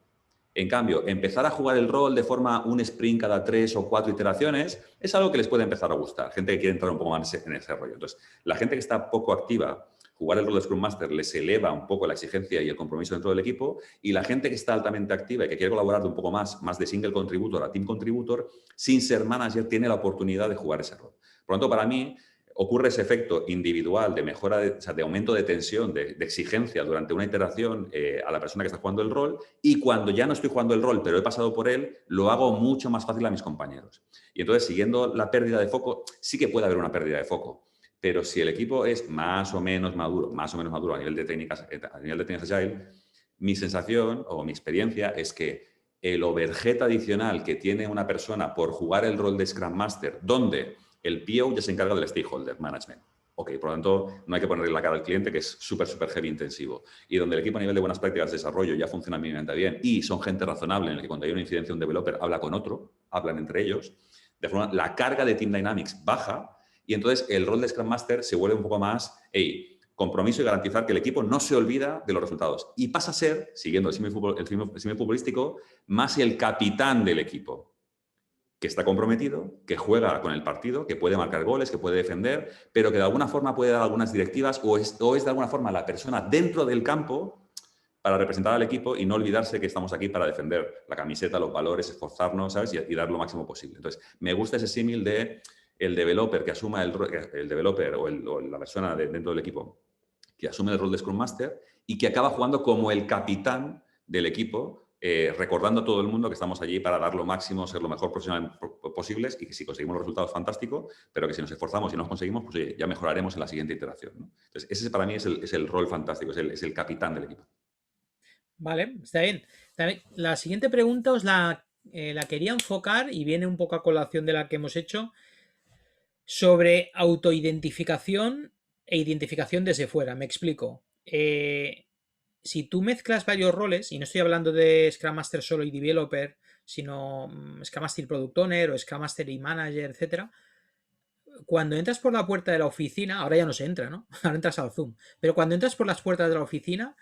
En cambio, empezar a jugar el rol de forma un sprint cada 3 o 4 iteraciones es algo que les puede empezar a gustar. Gente que quiere entrar un poco más en ese rollo. Entonces, la gente que está poco activa, jugar el rol de Scrum Master les eleva un poco la exigencia y el compromiso dentro del equipo, y la gente que está altamente activa y que quiere colaborar de un poco más de single contributor a team contributor, sin ser manager, tiene la oportunidad de jugar ese rol. Por lo tanto, para mí, ocurre ese efecto individual de mejora, de aumento de tensión, de exigencia durante una iteración a la persona que está jugando el rol, y cuando ya no estoy jugando el rol, pero he pasado por él, lo hago mucho más fácil a mis compañeros. Y entonces, siguiendo la pérdida de foco, sí que puede haber una pérdida de foco, pero si el equipo es más o menos maduro a nivel de técnicas Agile, mi sensación o mi experiencia es que el overhead adicional que tiene una persona por jugar el rol de Scrum Master, donde el PO ya se encarga del stakeholder management. Ok, por lo tanto, no hay que ponerle la cara al cliente, que es súper heavy intensivo. Y donde el equipo a nivel de buenas prácticas de desarrollo ya funciona mínimamente bien y son gente razonable en el que cuando hay una incidencia un developer habla con otro, hablan entre ellos, de forma la carga de Team Dynamics baja y entonces el rol de Scrum Master se vuelve un poco más, compromiso y garantizar que el equipo no se olvida de los resultados. Y pasa a ser, siguiendo el símil futbolístico, más el capitán del equipo, que está comprometido, que juega con el partido, que puede marcar goles, que puede defender, pero que de alguna forma puede dar algunas directivas o es de alguna forma la persona dentro del campo para representar al equipo y no olvidarse que estamos aquí para defender la camiseta, los valores, esforzarnos, ¿sabes? Y dar lo máximo posible. Entonces, me gusta ese símil de el developer que asuma el developer o la persona dentro del equipo que asume el rol de Scrum Master y que acaba jugando como el capitán del equipo, recordando a todo el mundo que estamos allí para dar lo máximo, ser lo mejor profesional posibles y que si conseguimos los resultados, fantástico, pero que si nos esforzamos y no los conseguimos, pues oye, ya mejoraremos en la siguiente iteración, ¿no? Entonces, ese para mí es el rol fantástico, es el capitán del equipo. Vale, está bien. La siguiente pregunta os la quería enfocar y viene un poco a colación de la que hemos hecho sobre autoidentificación e identificación desde fuera. Me explico. Si tú mezclas varios roles, y no estoy hablando de Scrum Master solo y Developer, sino Scrum Master y Product Owner o Scrum Master y Manager, etcétera, cuando entras por la puerta de la oficina, ahora ya no se entra, ¿no? Ahora entras al Zoom, pero cuando entras por las puertas de la oficina,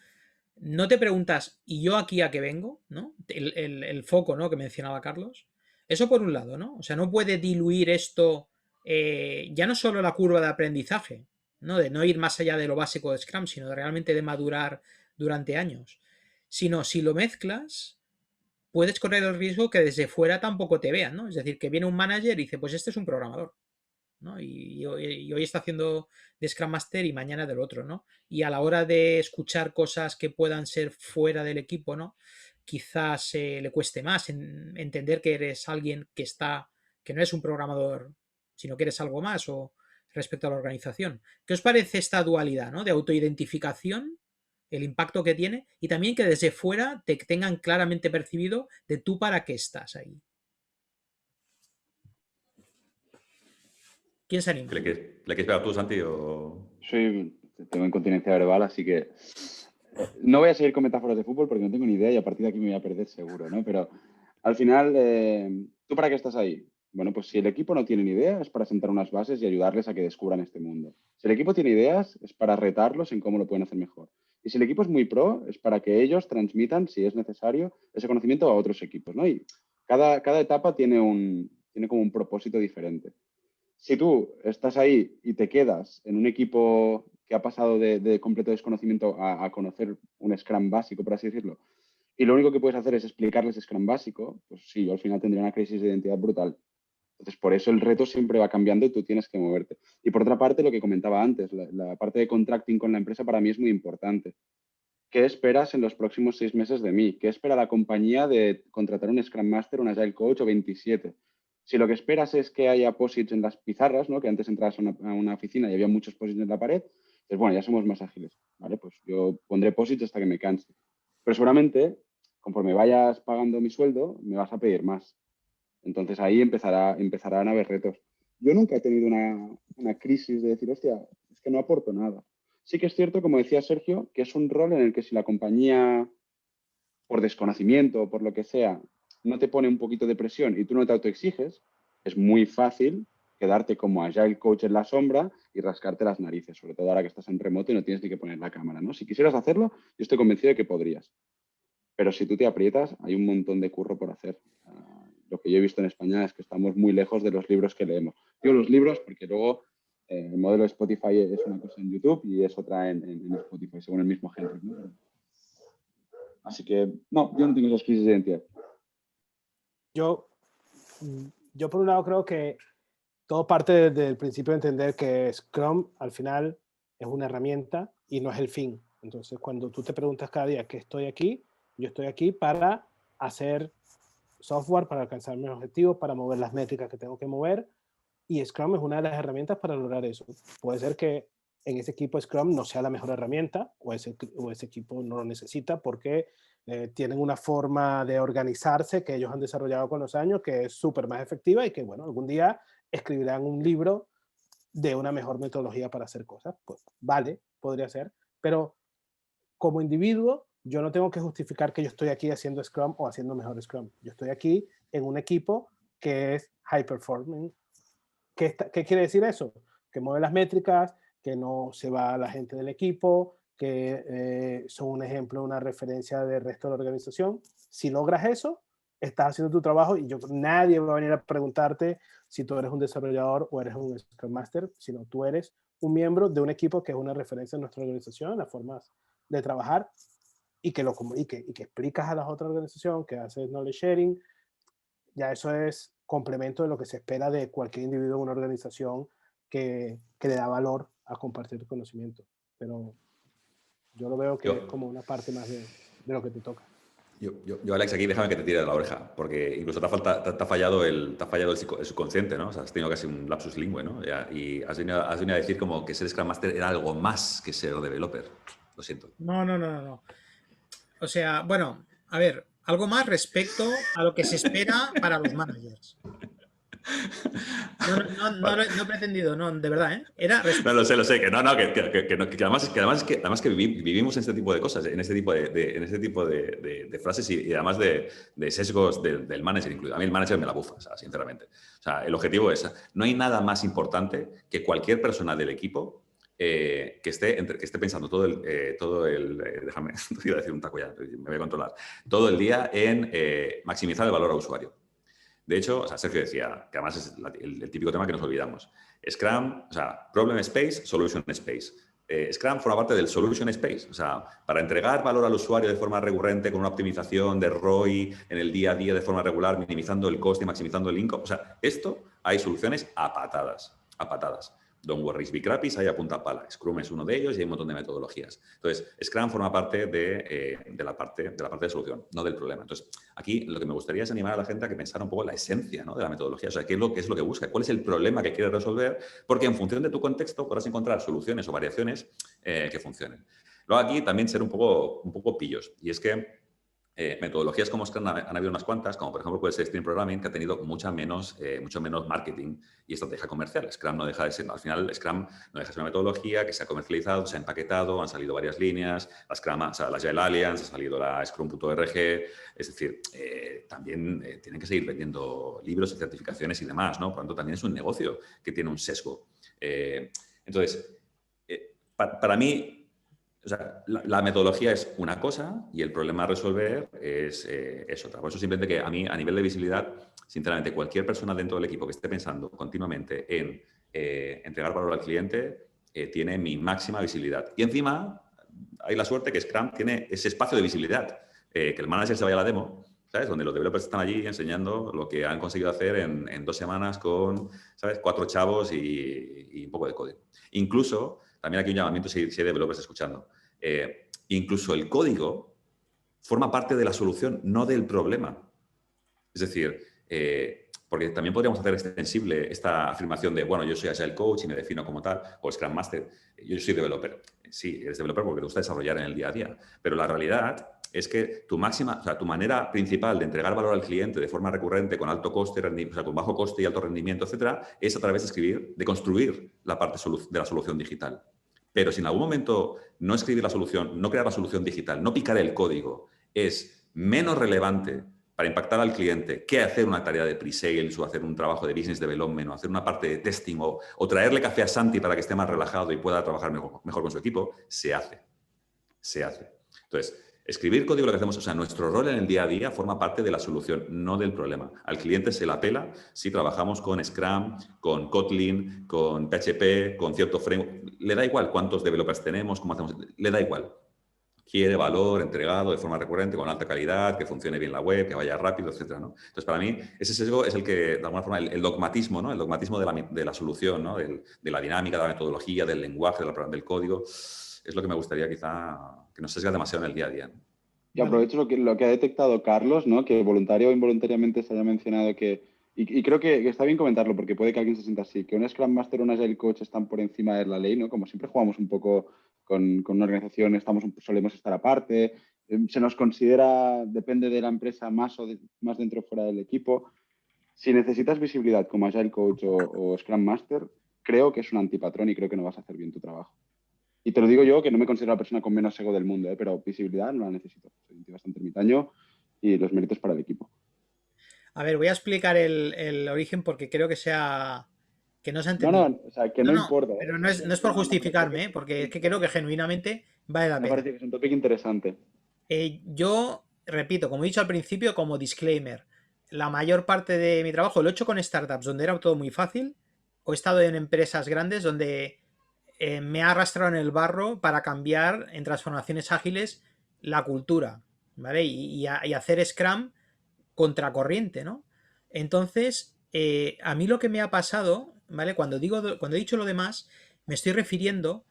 no te preguntas, ¿y yo aquí a qué vengo? ¿No? El foco, ¿no? Que mencionaba Carlos. Eso por un lado, ¿no? O sea, no puede diluir esto, ya no solo la curva de aprendizaje, ¿no? De no ir más allá de lo básico de Scrum, sino de realmente de madurar durante años. Sino, si lo mezclas, puedes correr el riesgo que desde fuera tampoco te vean, ¿no? Es decir, que viene un manager y dice, pues este es un programador, ¿no? Y hoy está haciendo de Scrum Master y mañana del otro, ¿no? Y a la hora de escuchar cosas que puedan ser fuera del equipo, ¿no? Quizás le cueste más entender que eres alguien que no es un programador, sino que eres algo más o respecto a la organización. ¿Qué os parece esta dualidad, ¿no? De autoidentificación, el impacto que tiene, y también que desde fuera te tengan claramente percibido de tú para qué estás ahí? ¿Quién se anima? ¿Le quieres pegar tú, Santi? O... Tengo incontinencia verbal, así que no voy a seguir con metáforas de fútbol porque no tengo ni idea y a partir de aquí me voy a perder seguro, ¿no? Pero al final, ¿tú para qué estás ahí? Bueno, pues si el equipo no tiene ni idea, es para sentar unas bases y ayudarles a que descubran este mundo. Si el equipo tiene ideas, es para retarlos en cómo lo pueden hacer mejor. Y si el equipo es muy pro, es para que ellos transmitan, si es necesario, ese conocimiento a otros equipos, ¿no? Y cada etapa tiene como un propósito diferente. Si tú estás ahí y te quedas en un equipo que ha pasado de completo desconocimiento a conocer un Scrum básico, por así decirlo, y lo único que puedes hacer es explicarles Scrum básico, pues sí, al final tendría una crisis de identidad brutal. Entonces, por eso el reto siempre va cambiando y tú tienes que moverte. Y por otra parte, lo que comentaba antes, la parte de contracting con la empresa para mí es muy importante. ¿Qué esperas en los próximos 6 meses de mí? ¿Qué espera la compañía de contratar un Scrum Master, un Agile Coach o 27? Si lo que esperas es que haya posits en las pizarras, ¿no? Que antes entrabas a una oficina y había muchos posits en la pared, pues bueno, ya somos más ágiles, ¿vale? Pues yo pondré posits hasta que me canse. Pero seguramente, conforme vayas pagando mi sueldo, me vas a pedir más. Entonces ahí empezarán a haber retos. Yo nunca he tenido una crisis de decir, hostia, es que no aporto nada. Sí que es cierto, como decía Sergio, que es un rol en el que si la compañía, por desconocimiento o por lo que sea, no te pone un poquito de presión y tú no te autoexiges, es muy fácil quedarte como Agile Coach en la sombra y rascarte las narices, sobre todo ahora que estás en remoto y no tienes ni que poner la cámara, ¿no? Si quisieras hacerlo, yo estoy convencido de que podrías. Pero si tú te aprietas, hay un montón de curro por hacer. Lo que yo he visto en España es que estamos muy lejos de los libros que leemos. Digo los libros porque luego el modelo de Spotify es una cosa en YouTube y es otra en Spotify, según el mismo Henry, ¿no? Así que, no, yo no tengo esas crisis de identidad. Yo por un lado creo que todo parte del principio de entender que Scrum al final es una herramienta y no es el fin. Entonces, cuando tú te preguntas cada día, ¿qué estoy aquí? Yo estoy aquí para hacer software, para alcanzar mis objetivos, para mover las métricas que tengo que mover, y Scrum es una de las herramientas para lograr eso. Puede ser que en ese equipo Scrum no sea la mejor herramienta o ese equipo no lo necesita porque tienen una forma de organizarse que ellos han desarrollado con los años que es súper más efectiva y que, bueno, algún día escribirán un libro de una mejor metodología para hacer cosas. Pues vale, podría ser, pero como individuo yo no tengo que justificar que yo estoy aquí haciendo Scrum o haciendo mejor Scrum. Yo estoy aquí en un equipo que es high performing. ¿Qué quiere decir eso? Que mueve las métricas, que no se va la gente del equipo, que son un ejemplo, una referencia del resto de la organización. Si logras eso, estás haciendo tu trabajo y nadie va a venir a preguntarte si tú eres un desarrollador o eres un Scrum Master, sino tú eres un miembro de un equipo que es una referencia en nuestra organización, las formas de trabajar y que lo comunique y que explicas a la otra organización, que haces knowledge sharing. Ya eso es complemento de lo que se espera de cualquier individuo en una organización que le da valor a compartir conocimiento. Pero yo lo veo que es como una parte más de lo que te toca. Yo, Alex, aquí déjame que te tire de la oreja, porque incluso te ha fallado el subconsciente, ¿no? O sea, has tenido casi un lapsus lingüe, ¿no? Y has venido a decir como que ser Scrum Master era algo más que ser developer. Lo siento. No. O sea, bueno, a ver, algo más respecto a lo que se espera para los managers. No he pretendido, no, de verdad, ¿eh? Era no, lo sé, que además que vivimos en este tipo de cosas, en este tipo de frases y además de sesgos del manager incluido. A mí el manager me la bufa, o sea, sinceramente. O sea, el objetivo es, no hay nada más importante que cualquier persona del equipo que esté pensando todo el déjame, iba a decir un taco ya, me voy a controlar, todo el día en maximizar el valor al usuario. De hecho, o sea, Sergio decía, que además es el típico tema que nos olvidamos. Scrum, o sea, Problem Space, Solution Space. Scrum forma parte del Solution Space. O sea, para entregar valor al usuario de forma recurrente, con una optimización de ROI en el día a día de forma regular, minimizando el coste y maximizando el income. O sea, esto hay soluciones a patadas. Don't worry, be crappy, hay a punta pala. Scrum es uno de ellos y hay un montón de metodologías. Entonces, Scrum forma parte de la parte de solución, no del problema. Entonces, aquí lo que me gustaría es animar a la gente a que pensara un poco en la esencia, ¿no?, de la metodología. O sea, qué es lo que busca, cuál es el problema que quiere resolver, porque en función de tu contexto podrás encontrar soluciones o variaciones que funcionen. Luego aquí también ser un poco pillos. Y es que metodologías como Scrum han habido unas cuantas, como por ejemplo puede ser Stream Programming, que ha tenido mucho menos marketing y estrategia comercial. Scrum no deja de ser, al final Scrum no deja de ser una metodología que se ha comercializado, se ha empaquetado, han salido varias líneas, la Agile Alliance, ha salido la Scrum.org, es decir, también tienen que seguir vendiendo libros y certificaciones y demás, ¿no? Por lo tanto, también es un negocio que tiene un sesgo. Entonces, para mí, o sea, la metodología es una cosa y el problema a resolver es otra. Por eso simplemente que a mí, a nivel de visibilidad, sinceramente, cualquier persona dentro del equipo que esté pensando continuamente en entregar valor al cliente tiene mi máxima visibilidad. Y encima hay la suerte que Scrum tiene ese espacio de visibilidad. Que el manager se vaya a la demo ¿sabes? Donde los developers están allí enseñando lo que han conseguido hacer en 2 semanas con, ¿sabes? 4 chavos y un poco de código. Incluso, también aquí un llamamiento si hay developers escuchando. Incluso el código forma parte de la solución, no del problema. Es decir, porque también podríamos hacer extensible esta afirmación de, bueno, yo soy Agile Coach y me defino como tal, o Scrum Master, yo soy developer. Sí, eres developer porque te gusta desarrollar en el día a día, pero la realidad es que tu manera principal de entregar valor al cliente de forma recurrente, con alto coste, con bajo coste y alto rendimiento, etcétera, es a través de escribir, de construir la parte de la solución digital. Pero si en algún momento no escribir la solución, no crear la solución digital, no picar el código, es menos relevante para impactar al cliente que hacer una tarea de pre-sales o hacer un trabajo de business development o hacer una parte de testing o traerle café a Santi para que esté más relajado y pueda trabajar mejor con su equipo, se hace. Se hace. Entonces, escribir código lo que hacemos, o sea, nuestro rol en el día a día forma parte de la solución, no del problema. Al cliente se la pela si trabajamos con Scrum, con Kotlin, con PHP, con cierto framework. Le da igual cuántos developers tenemos, cómo hacemos, le da igual. Quiere valor entregado de forma recurrente, con alta calidad, que funcione bien la web, que vaya rápido, etcétera, ¿no? Entonces, para mí, ese sesgo es el que, de alguna forma, el dogmatismo, ¿no? El dogmatismo de la solución, ¿no? De la dinámica, de la metodología, del lenguaje, del código, es lo que me gustaría quizá que no sesga demasiado en el día a día, ¿no? Y aprovecho lo que ha detectado Carlos, ¿no? Que voluntario o involuntariamente se haya mencionado que... Y creo que está bien comentarlo porque puede que alguien se sienta así, que un Scrum Master o un Agile Coach están por encima de la ley, ¿no? Como siempre jugamos un poco con una organización, solemos estar aparte, se nos considera, depende de la empresa, más dentro o fuera del equipo. Si necesitas visibilidad como Agile Coach o Scrum Master, creo que es un antipatrón y creo que no vas a hacer bien tu trabajo. Y te lo digo yo, que no me considero la persona con menos ego del mundo, pero visibilidad no la necesito. Soy un tío bastante ermitaño y los méritos para el equipo. A ver, voy a explicar el origen porque creo que no se ha No, entendido. o sea, que No, no no, importa. pero no es por justificarme, porque es que creo que genuinamente vale la Me pena. parece que es un tópico interesante. Yo, repito, como he dicho al principio, como disclaimer, la mayor parte de mi trabajo lo he hecho con startups donde era todo muy fácil, o he estado en empresas grandes donde me ha arrastrado en el barro para cambiar en transformaciones ágiles la cultura, ¿vale? Y hacer Scrum contracorriente, ¿no? Entonces, a mí lo que me ha pasado, ¿vale? Cuando he dicho lo demás, me estoy refiriendo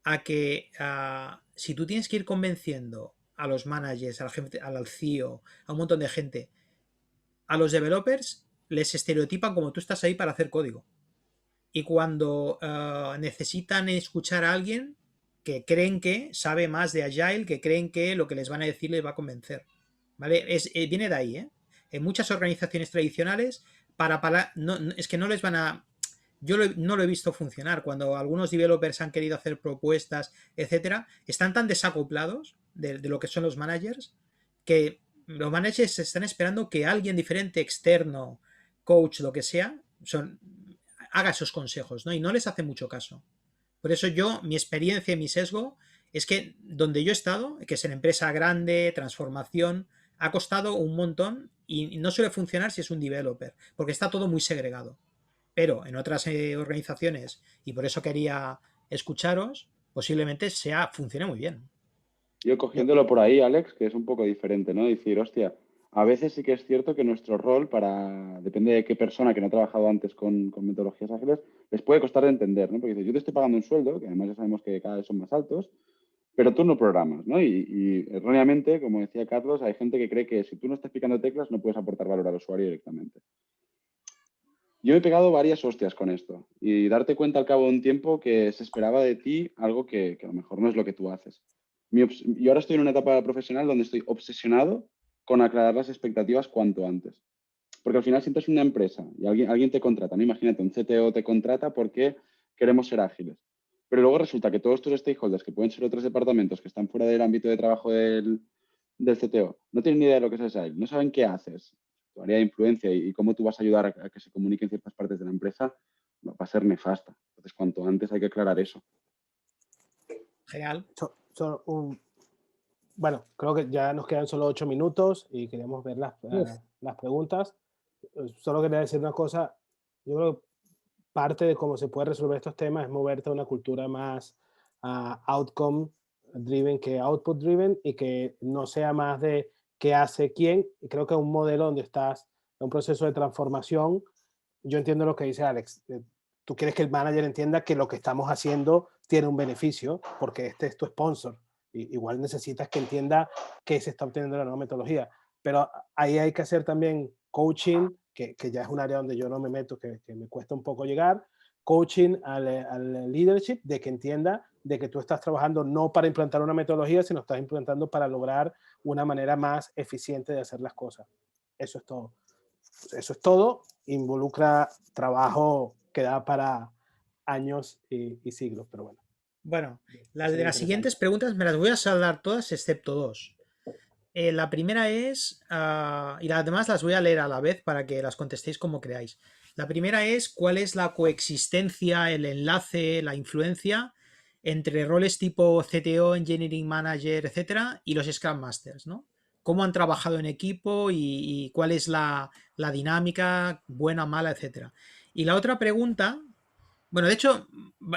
a que si tú tienes que ir convenciendo a los managers, a la gente, al CEO, a un montón de gente, a los developers les estereotipan como tú estás ahí para hacer código. Y cuando necesitan escuchar a alguien que creen que sabe más de Agile, que creen que lo que les van a decir les va a convencer. ¿Vale? Viene de ahí, ¿eh? En muchas organizaciones tradicionales, es que no les van a... No lo he visto funcionar. Cuando algunos developers han querido hacer propuestas, etcétera, están tan desacoplados de lo que son los managers que los managers están esperando que alguien diferente, externo, coach, lo que sea, haga esos consejos, ¿no? Y no les hace mucho caso. Por eso mi experiencia y mi sesgo es que donde yo he estado, que es en empresa grande, transformación, ha costado un montón y no suele funcionar si es un developer, porque está todo muy segregado. Pero en otras organizaciones, y por eso quería escucharos, posiblemente funcione muy bien. Yo cogiéndolo por ahí, Alex, que es un poco diferente, ¿no? Decir, hostia, a veces sí que es cierto que nuestro rol depende de qué persona que no ha trabajado antes con metodologías ágiles, les puede costar de entender, ¿no? Porque dices, yo te estoy pagando un sueldo, que además ya sabemos que cada vez son más altos, pero tú no programas, ¿no? Y erróneamente, como decía Carlos, hay gente que cree que si tú no estás picando teclas no puedes aportar valor al usuario directamente. Yo me he pegado varias hostias con esto y darte cuenta al cabo de un tiempo que se esperaba de ti algo que a lo mejor no es lo que tú haces. Yo ahora estoy en una etapa profesional donde estoy obsesionado con aclarar las expectativas cuanto antes. Porque al final sientes una empresa y alguien te contrata, ¿no? Imagínate, un CTO te contrata porque queremos ser ágiles. Pero luego resulta que todos tus stakeholders, que pueden ser otros departamentos que están fuera del ámbito de trabajo del CTO, no tienen ni idea de lo que es Agile, no saben qué haces, tu área de influencia y cómo tú vas a ayudar a que se comuniquen ciertas partes de la empresa, va a ser nefasta. Entonces, cuanto antes hay que aclarar eso. Genial. Bueno, creo que ya nos quedan solo 8 minutos y queremos ver las preguntas. Solo quería decir una cosa. Yo creo que parte de cómo se puede resolver estos temas es moverte a una cultura más outcome driven que output driven y que no sea más de qué hace quién. Y creo que un modelo donde estás en un proceso de transformación, yo entiendo lo que dice Alex. Tú quieres que el manager entienda que lo que estamos haciendo tiene un beneficio porque este es tu sponsor. Igual necesitas que entienda que se está obteniendo la nueva metodología. Pero ahí hay que hacer también coaching, que ya es un área donde yo no me meto, que me cuesta un poco llegar. Coaching al leadership, de que entienda de que tú estás trabajando no para implantar una metodología, sino estás implantando para lograr una manera más eficiente de hacer las cosas. Eso es todo. Eso es todo. Involucra trabajo que da para años y siglos, pero bueno. Bueno, las de Sería las interesante. siguientes preguntas me las voy a saltar todas excepto dos. La primera es, y las demás las voy a leer a la vez para que las contestéis como creáis. La primera es, ¿cuál es la coexistencia, el enlace, la influencia entre roles tipo CTO, Engineering Manager, etcétera, y los Scrum Masters, ¿no? ¿Cómo han trabajado en equipo y cuál es la dinámica, buena, mala, etcétera? Y la otra pregunta, bueno, de hecho,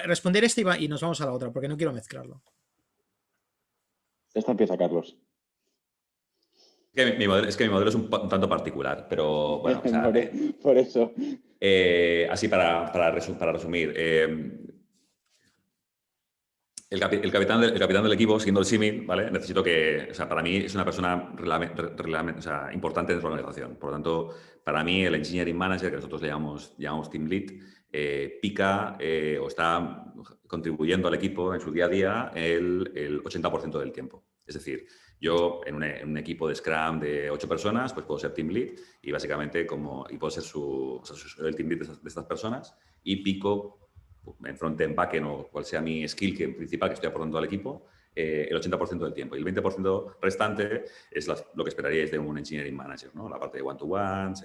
responder esta y nos vamos a la otra, porque no quiero mezclarlo. Esta empieza, Carlos. Es que mi modelo es un tanto particular, pero bueno, o sea, Por eso. así para resumir. El capitán del equipo, siguiendo el símil, ¿vale? Necesito que, o sea, para mí es una persona o sea, importante dentro de la organización. Por lo tanto, para mí el engineering manager, que nosotros le llamamos team lead, pica o está contribuyendo al equipo en su día a día el 80% del tiempo. Es decir, yo en un equipo de Scrum de 8 personas, pues puedo ser team lead y básicamente puedo ser el team lead de estas personas y pico en front-end, back-end o cual sea mi skill principal que estoy aportando al equipo, el 80% del tiempo. Y el 20% restante es lo que esperaríais de un engineering manager, ¿no? La parte de one-to-ones,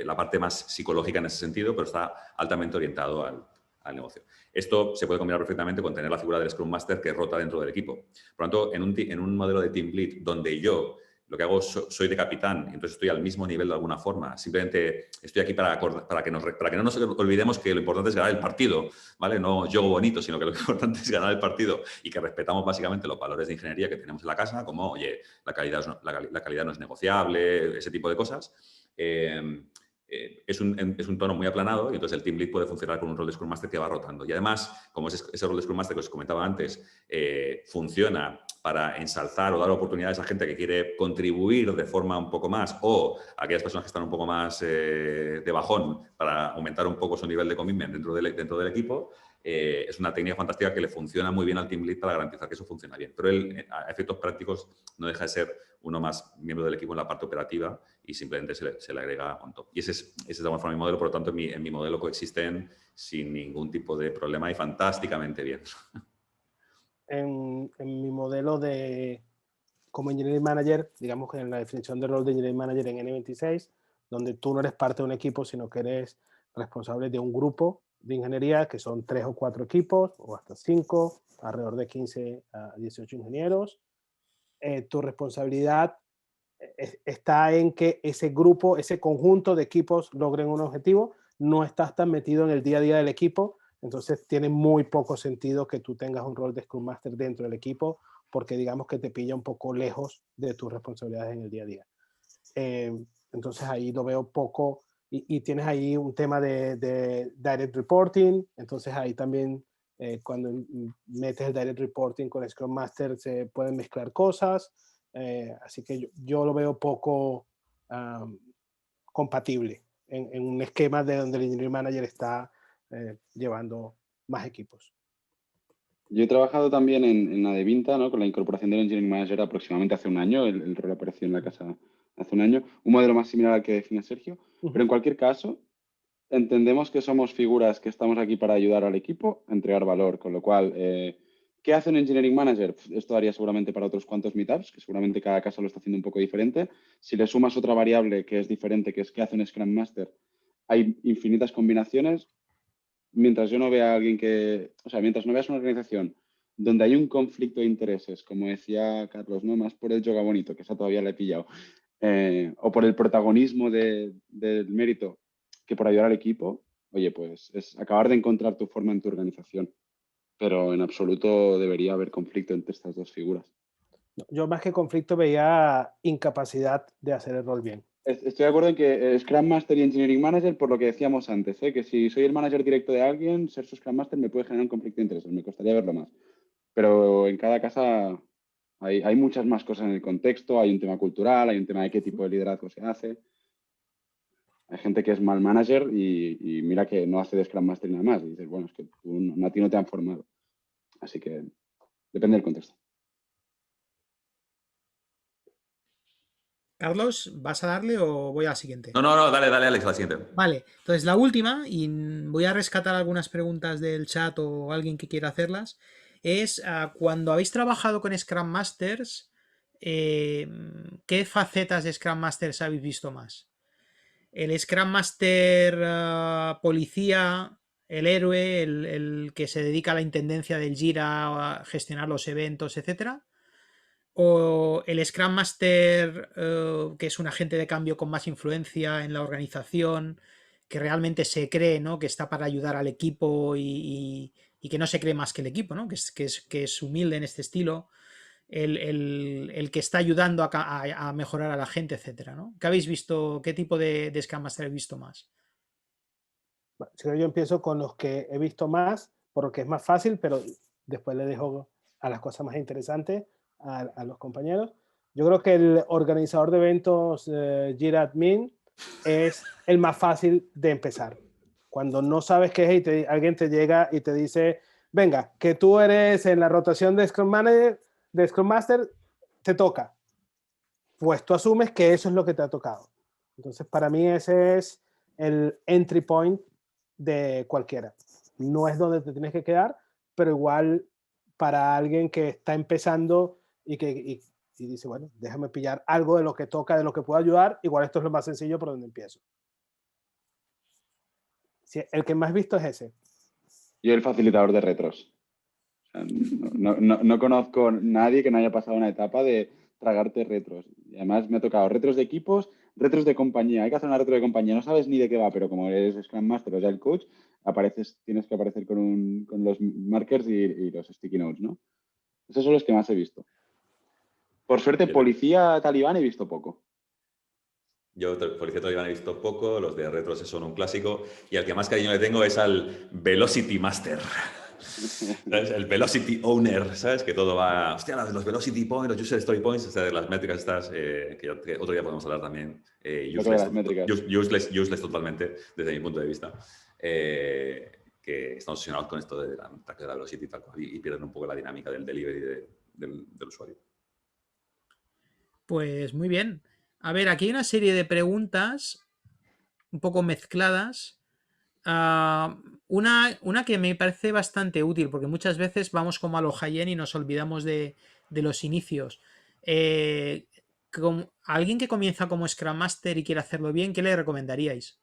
la parte más psicológica en ese sentido, pero está altamente orientado al negocio. Esto se puede combinar perfectamente con tener la figura del Scrum Master que rota dentro del equipo. Por lo tanto, en un modelo de Team Lead donde yo lo que hago soy de capitán, y entonces estoy al mismo nivel de alguna forma. Simplemente estoy aquí para que no nos olvidemos que lo importante es ganar el partido, ¿vale? No juego bonito, sino que lo importante es ganar el partido y que respetamos básicamente los valores de ingeniería que tenemos en la casa, como, oye, la calidad no es negociable, ese tipo de cosas. Es un tono muy aplanado y entonces el Team Lead puede funcionar con un rol de Scrum Master que va rotando. Y además, como ese rol de Scrum Master que os comentaba antes, funciona para ensalzar o dar oportunidades a gente que quiere contribuir de forma un poco más o a aquellas personas que están un poco más de bajón para aumentar un poco su nivel de commitment dentro del equipo, es una técnica fantástica que le funciona muy bien al Team Lead para garantizar que eso funciona bien. Pero él, a efectos prácticos, no deja de ser uno más miembro del equipo en la parte operativa y simplemente se le agrega on top. Y ese es de alguna forma mi modelo, por lo tanto, en mi modelo coexisten sin ningún tipo de problema y fantásticamente bien. En mi modelo como Engineering Manager, digamos que en la definición de rol de Engineering Manager en N26, donde tú no eres parte de un equipo, sino que eres responsable de un grupo de ingeniería, que son 3 o 4 equipos, o hasta 5, alrededor de 15 a 18 ingenieros. Tu responsabilidad está en que ese grupo, ese conjunto de equipos logren un objetivo. No estás tan metido en el día a día del equipo, entonces tiene muy poco sentido que tú tengas un rol de Scrum Master dentro del equipo, porque digamos que te pilla un poco lejos de tus responsabilidades en el día a día. Entonces ahí lo veo poco y tienes ahí un tema de direct reporting, entonces ahí también cuando metes el direct reporting con Scrum Master se pueden mezclar cosas, así que yo lo veo poco compatible en un esquema de donde el Engineering Manager está llevando más equipos. Yo he trabajado también en Adevinta, ¿no? Con la incorporación del Engineering Manager aproximadamente hace un año. El rol apareció en la casa hace un año. Un modelo más similar al que define Sergio. Pero en cualquier caso, entendemos que somos figuras que estamos aquí para ayudar al equipo a entregar valor. Con lo cual, ¿qué hace un Engineering Manager? Esto daría seguramente para otros cuantos meetups, que seguramente cada casa lo está haciendo un poco diferente. Si le sumas otra variable que es diferente, que es qué hace un Scrum Master, hay infinitas combinaciones. Mientras yo no vea a alguien mientras no veas una organización donde hay un conflicto de intereses, como decía Carlos, no más por el yoga bonito, que esa todavía la he pillado, o por el protagonismo del mérito que por ayudar al equipo, oye, pues es acabar de encontrar tu forma en tu organización. Pero en absoluto debería haber conflicto entre estas dos figuras. Yo más que conflicto veía incapacidad de hacer el rol bien. Estoy de acuerdo en que Scrum Master y Engineering Manager, por lo que decíamos antes, que si soy el manager directo de alguien, ser su Scrum Master me puede generar un conflicto de intereses, me costaría verlo más. Pero en cada casa hay muchas más cosas en el contexto, hay un tema cultural, hay un tema de qué tipo de liderazgo se hace. Hay gente que es mal manager y mira que no hace de Scrum Master y nada más. Y dices, bueno, es que a ti no te han formado. Así que depende del contexto. Carlos, ¿vas a darle o voy a la siguiente? No, dale, Alex, a la siguiente. Vale, entonces la última, y voy a rescatar algunas preguntas del chat o alguien que quiera hacerlas, es cuando habéis trabajado con Scrum Masters, ¿qué facetas de Scrum Masters habéis visto más? ¿El Scrum Master policía, el héroe, el que se dedica a la intendencia del Jira, a gestionar los eventos, etcétera? ¿O el Scrum Master, que es un agente de cambio con más influencia en la organización, que realmente se cree, ¿no?, que está para ayudar al equipo y que no se cree más que el equipo, ¿no?, que es humilde en este estilo, el que está ayudando a mejorar a la gente, etcétera, ¿no? ¿Qué habéis visto? ¿Qué tipo de Scrum Master habéis visto más? Si yo empiezo con los que he visto más, porque es más fácil, pero después le dejo a las cosas más interesantes a los compañeros. Yo creo que el organizador de eventos Jira Admin es el más fácil de empezar. Cuando no sabes qué es y alguien te llega y te dice, venga, que tú eres en la rotación de Scrum Manager, de Scrum Master, te toca. Pues tú asumes que eso es lo que te ha tocado. Entonces, para mí ese es el entry point de cualquiera. No es donde te tienes que quedar, pero igual para alguien que está empezando y dice, bueno, déjame pillar algo de lo que toca, de lo que puedo ayudar, igual esto es lo más sencillo por donde empiezo. Sí, el que más visto es ese. Yo el facilitador de retros. O sea, no conozco nadie que no haya pasado una etapa de tragarte retros. Y además me ha tocado retros de equipos, retros de compañía. Hay que hacer una retro de compañía. No sabes ni de qué va, pero como eres Scrum Master o ya el coach, tienes que aparecer con los markers y los sticky notes, ¿no? Esos son los que más he visto. Por suerte, policía talibán he visto poco. Yo, policía talibán he visto poco, los de retros son un clásico, y al que más cariño le tengo es al Velocity Master. ¿Sabes? El Velocity Owner, ¿sabes? Que todo va... Hostia, los Velocity Points, los User Story Points, o sea, las métricas estas, que otro día podemos hablar también, useless totalmente, desde mi punto de vista, que están obsesionados con esto de la velocity y tal cual, y pierden un poco la dinámica del delivery del usuario. Pues muy bien. A ver, aquí hay una serie de preguntas un poco mezcladas. Una que me parece bastante útil, porque muchas veces vamos como a lo high-end y nos olvidamos de los inicios. A alguien que comienza como Scrum Master y quiere hacerlo bien, ¿qué le recomendaríais?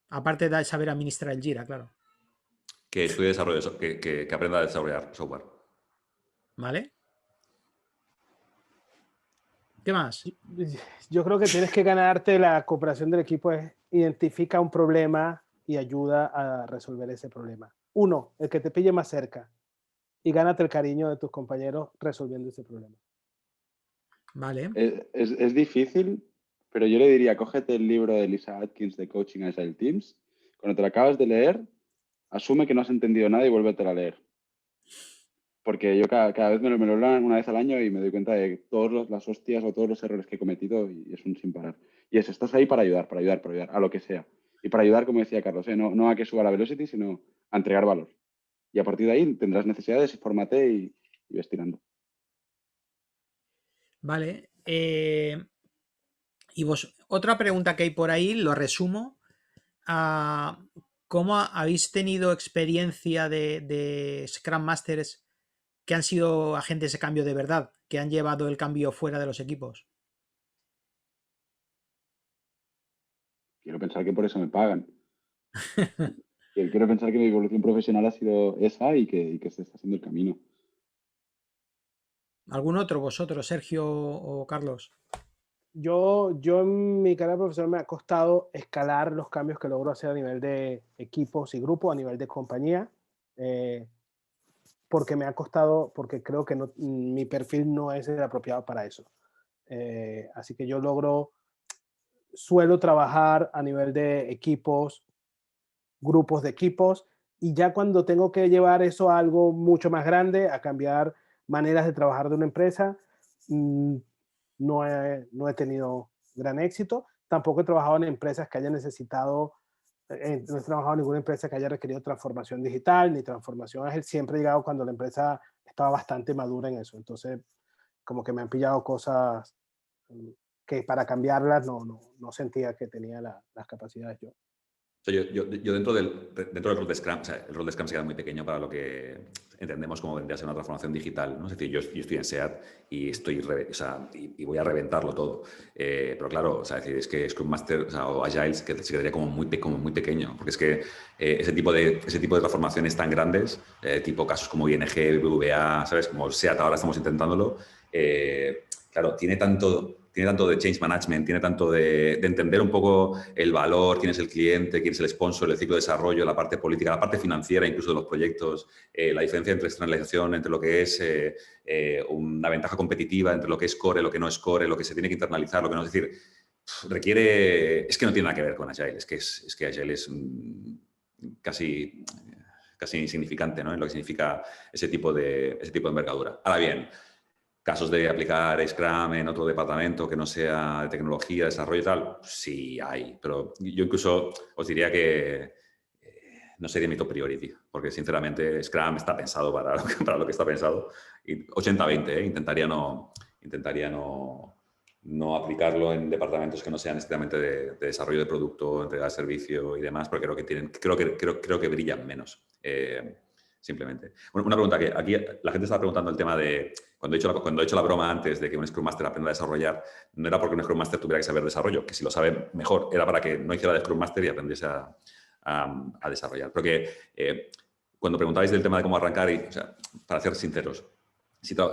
Aparte de saber administrar el Jira, claro. Que estudie desarrollo, que aprenda a desarrollar software. ¿Vale? ¿Qué más? Yo creo que tienes que ganarte la cooperación del equipo. Identifica un problema y ayuda a resolver ese problema. Uno, el que te pille más cerca. Y gánate el cariño de tus compañeros resolviendo ese problema. Vale. Es difícil, pero yo le diría, cógete el libro de Lisa Atkins de Coaching Agile Teams. Cuando te lo acabas de leer, asume que no has entendido nada y vuélvete a leer. Porque yo cada vez me lo leo una vez al año y me doy cuenta de todas las hostias o todos los errores que he cometido y es un sin parar. Y eso, estás ahí para ayudar, a lo que sea. Y para ayudar, como decía Carlos, no a que suba la velocity, sino a entregar valor. Y a partir de ahí tendrás necesidades, fórmate y ves tirando. Vale. Y otra pregunta que hay por ahí, lo resumo. ¿Cómo habéis tenido experiencia de Scrum Masters que han sido agentes de cambio de verdad, que han llevado el cambio fuera de los equipos? Quiero pensar que por eso me pagan. Quiero pensar que mi evolución profesional ha sido esa y que se está haciendo el camino. ¿Algún otro, vosotros, Sergio o Carlos? Yo en mi carrera profesional me ha costado escalar los cambios que logro hacer a nivel de equipos y grupos, a nivel de compañía. porque me ha costado, porque creo que mi perfil no es el apropiado para eso. Así que suelo trabajar a nivel de equipos, grupos de equipos, y ya cuando tengo que llevar eso a algo mucho más grande, a cambiar maneras de trabajar de una empresa, no he tenido gran éxito. Tampoco he trabajado en empresas que hayan necesitado, no he trabajado en ninguna empresa que haya requerido transformación digital ni transformación ágil. Siempre he llegado cuando la empresa estaba bastante madura en eso. Entonces, como que me han pillado cosas que para cambiarlas no sentía que tenía las capacidades yo. O sea, yo dentro del rol de Scrum, o sea, el rol de Scrum se queda muy pequeño para lo que entendemos como vendría a ser una transformación digital, ¿no? Es decir, yo estoy en SEAT y y voy a reventarlo todo. Pero claro, o sea, es que Scrum Master, o sea, o Agile se quedaría como muy pequeño, porque es que ese tipo de transformaciones tan grandes, tipo casos como ING, BBVA, ¿sabes? Como SEAT, ahora estamos intentándolo, claro, tiene tanto de change management, tiene tanto de entender un poco el valor, quién es el cliente, quién es el sponsor, el ciclo de desarrollo, la parte política, la parte financiera incluso de los proyectos, la diferencia entre externalización, entre lo que es una ventaja competitiva, entre lo que es core, lo que no es core, lo que se tiene que internalizar, lo que no es decir, requiere... Es que no tiene nada que ver con Agile, es que Agile es casi insignificante, ¿no? En lo que significa ese tipo de envergadura. Ahora bien, casos de aplicar Scrum en otro departamento que no sea de tecnología, desarrollo y tal, sí hay, pero yo incluso os diría que no sería mi top priority, porque sinceramente Scrum está pensado para lo que está pensado. Y 80-20, intentaría no aplicarlo en departamentos que no sean estrictamente de desarrollo de producto, entrega de servicio y demás, porque creo que brillan menos. Simplemente. Bueno, una pregunta que aquí la gente estaba preguntando el tema de cuando he hecho la broma antes de que un Scrum Master aprenda a desarrollar, no era porque un Scrum Master tuviera que saber desarrollo, que si lo sabe mejor, era para que no hiciera de Scrum Master y aprendiese a desarrollar. Porque cuando preguntabais del tema de cómo arrancar, o sea, para ser sinceros,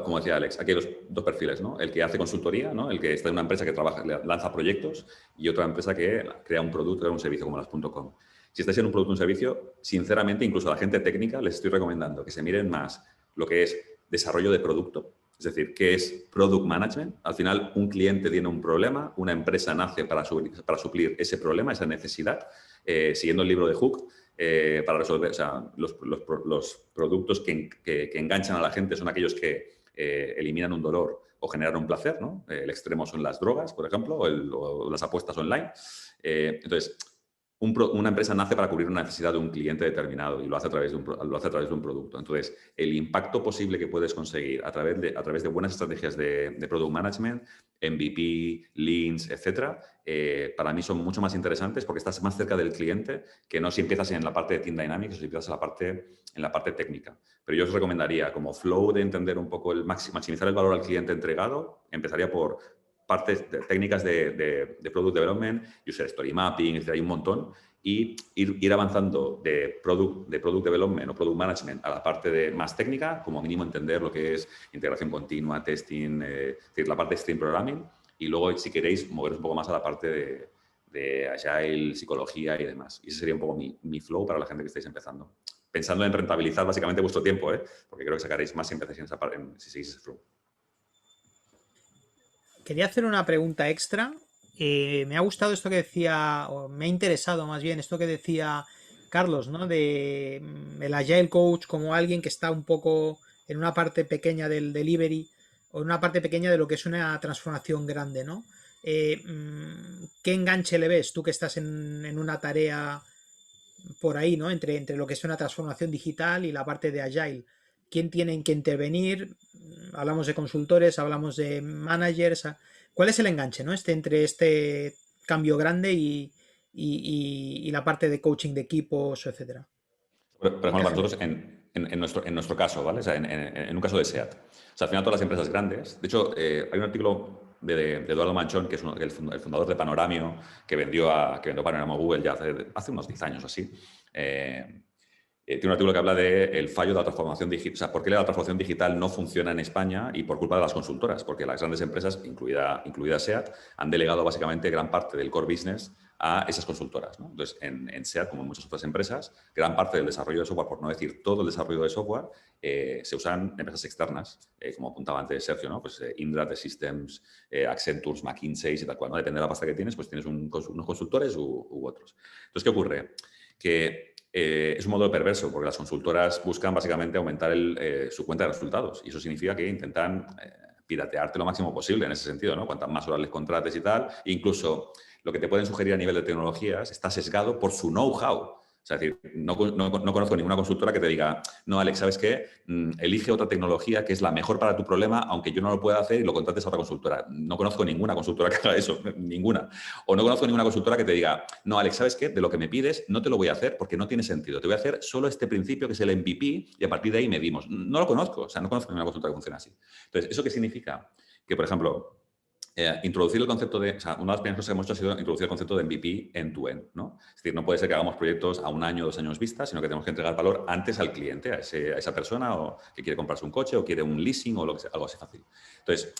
como decía Alex, aquí hay dos perfiles, ¿no? El que hace consultoría, ¿no? El que está en una empresa que lanza proyectos, y otra empresa que crea un producto o un servicio como las .com. Si estáis en un producto o un servicio, sinceramente, incluso a la gente técnica les estoy recomendando que se miren más lo que es desarrollo de producto, es decir, qué es product management. Al final, un cliente tiene un problema, una empresa nace para suplir ese problema, esa necesidad, siguiendo el libro de Hook, para resolver, o sea, los productos que enganchan a la gente son aquellos que eliminan un dolor o generan un placer, ¿no? El extremo son las drogas, por ejemplo, o las apuestas online. Entonces, una empresa nace para cubrir una necesidad de un cliente determinado y lo hace a través de un producto. Entonces, el impacto posible que puedes conseguir a través de buenas estrategias de product management, MVP, Leans, etcétera, para mí son mucho más interesantes porque estás más cerca del cliente que no si empiezas en la parte de Team Dynamics o si empiezas en la parte técnica. Pero yo os recomendaría, como flow de entender un poco maximizar el valor al cliente entregado, empezaría por partes técnicas de Product Development, User Story Mapping, etc. Hay un montón, y ir avanzando de product Development o Product Management a la parte más técnica, como mínimo entender lo que es integración continua, testing, es decir, la parte de Stream Programming, y luego, si queréis, moveros un poco más a la parte de Agile, psicología y demás. Y ese sería un poco mi flow para la gente que estáis empezando. Pensando en rentabilizar básicamente vuestro tiempo, porque creo que sacaréis más si empezáis en esa parte, si seguís ese flow. Quería hacer una pregunta extra. Me ha gustado esto que decía, o me ha interesado más bien esto que decía Carlos, ¿no? De el Agile Coach como alguien que está un poco en una parte pequeña del delivery o en una parte pequeña de lo que es una transformación grande, ¿no? ¿Qué enganche le ves tú que estás en una tarea por ahí, ¿no? Entre lo que es una transformación digital y la parte de Agile? ¿Quién tienen que intervenir? Hablamos de consultores, hablamos de managers. ¿Cuál es el enganche, ¿no? Entre este cambio grande y la parte de coaching de equipos, etcétera? Por ejemplo, para nosotros, en nuestro caso, ¿vale? O sea, en un caso de SEAT. O sea, al final todas las empresas grandes. De hecho, hay un artículo de Eduardo Manchón, que es el fundador de Panoramio, que vendió Panorama a Google ya hace unos 10 años o así. Tiene un artículo que habla del fallo de la transformación digital. O sea, por qué la transformación digital no funciona en España y por culpa de las consultoras. Porque las grandes empresas, incluida SEAT, han delegado básicamente gran parte del core business a esas consultoras, ¿no? Entonces, en SEAT, como en muchas otras empresas, gran parte del desarrollo de software, por no decir todo el desarrollo de software, se usan empresas externas, como apuntaba antes Sergio, ¿no? Pues Indra, T-Systems, Accenture, McKinsey y tal cual, ¿no? Depende de la pasta que tienes, pues tienes unos consultores u otros. Entonces, ¿qué ocurre? Que es un modelo perverso, porque las consultoras buscan básicamente aumentar su cuenta de resultados, y eso significa que intentan piratearte lo máximo posible en ese sentido, ¿no? Cuantas más horas les contrates y tal, incluso lo que te pueden sugerir a nivel de tecnologías está sesgado por su know-how. O sea, es decir, no conozco ninguna consultora que te diga, no, Alex, ¿sabes qué? Elige otra tecnología que es la mejor para tu problema, aunque yo no lo pueda hacer y lo contrates a otra consultora. No conozco ninguna consultora que haga eso, ninguna. O no conozco ninguna consultora que te diga, no, Alex, ¿sabes qué? De lo que me pides no te lo voy a hacer porque no tiene sentido. Te voy a hacer solo este principio que es el MVP y a partir de ahí medimos. No lo conozco, o sea, no conozco ninguna consultora que funcione así. Entonces, ¿eso qué significa? Que, por ejemplo, introducir el concepto de, o sea, una de las primeras cosas que hemos hecho ha sido introducir el concepto de MVP end-to-end, ¿no? Es decir, no puede ser que hagamos proyectos a 1 año, 2 años vista, sino que tenemos que entregar valor antes al cliente, a esa persona o que quiere comprarse un coche o quiere un leasing o lo que sea, algo así fácil. Entonces,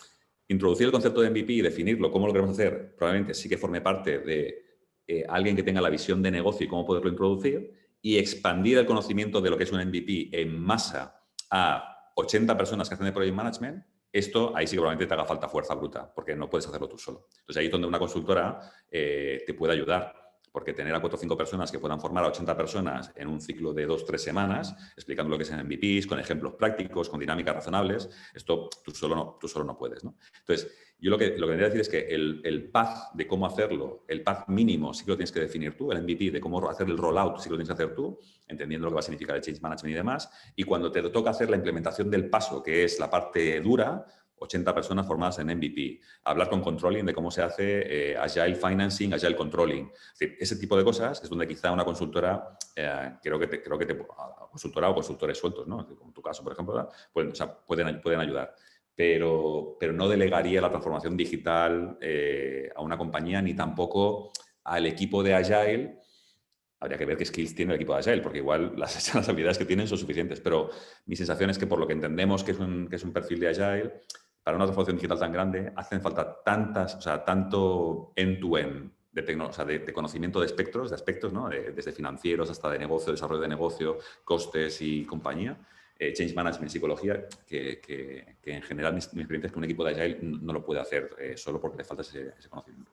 introducir el concepto de MVP y definirlo, cómo lo queremos hacer, probablemente sí que forme parte de alguien que tenga la visión de negocio y cómo poderlo introducir, y expandir el conocimiento de lo que es un MVP en masa a 80 personas que hacen de Project Management. Esto, ahí sí que probablemente te haga falta fuerza bruta, porque no puedes hacerlo tú solo. Entonces, ahí es donde una consultora te puede ayudar, porque tener a 4 o 5 personas que puedan formar a 80 personas en un ciclo de 2 o 3 semanas, explicando lo que es en MVPs, con ejemplos prácticos, con dinámicas razonables, esto tú solo no puedes, ¿no? Entonces, yo lo que quería decir es que el path de cómo hacerlo, el path mínimo sí que lo tienes que definir tú, el MVP de cómo hacer el rollout sí que lo tienes que hacer tú, entendiendo lo que va a significar el change management y demás, y cuando te toca hacer la implementación del paso, que es la parte dura, 80 personas formadas en MVP, hablar con controlling de cómo se hace Agile Financing, Agile Controlling. Es decir, ese tipo de cosas es donde quizá una consultora, consultora o consultores sueltos, ¿no? Como en tu caso, por ejemplo, pueden ayudar. Pero no delegaría la transformación digital a una compañía, ni tampoco al equipo de Agile. Habría que ver qué skills tiene el equipo de Agile, porque igual las habilidades que tienen son suficientes. Pero mi sensación es que por lo que entendemos que es un perfil de Agile, para una transformación digital tan grande, hacen falta tanto end-to-end de conocimiento de espectros, de aspectos, ¿no? Desde financieros hasta de negocio, desarrollo de negocio, costes y compañía, change management, psicología, que en general mi experiencia es que un equipo de Agile no lo puede hacer solo porque le falta ese conocimiento.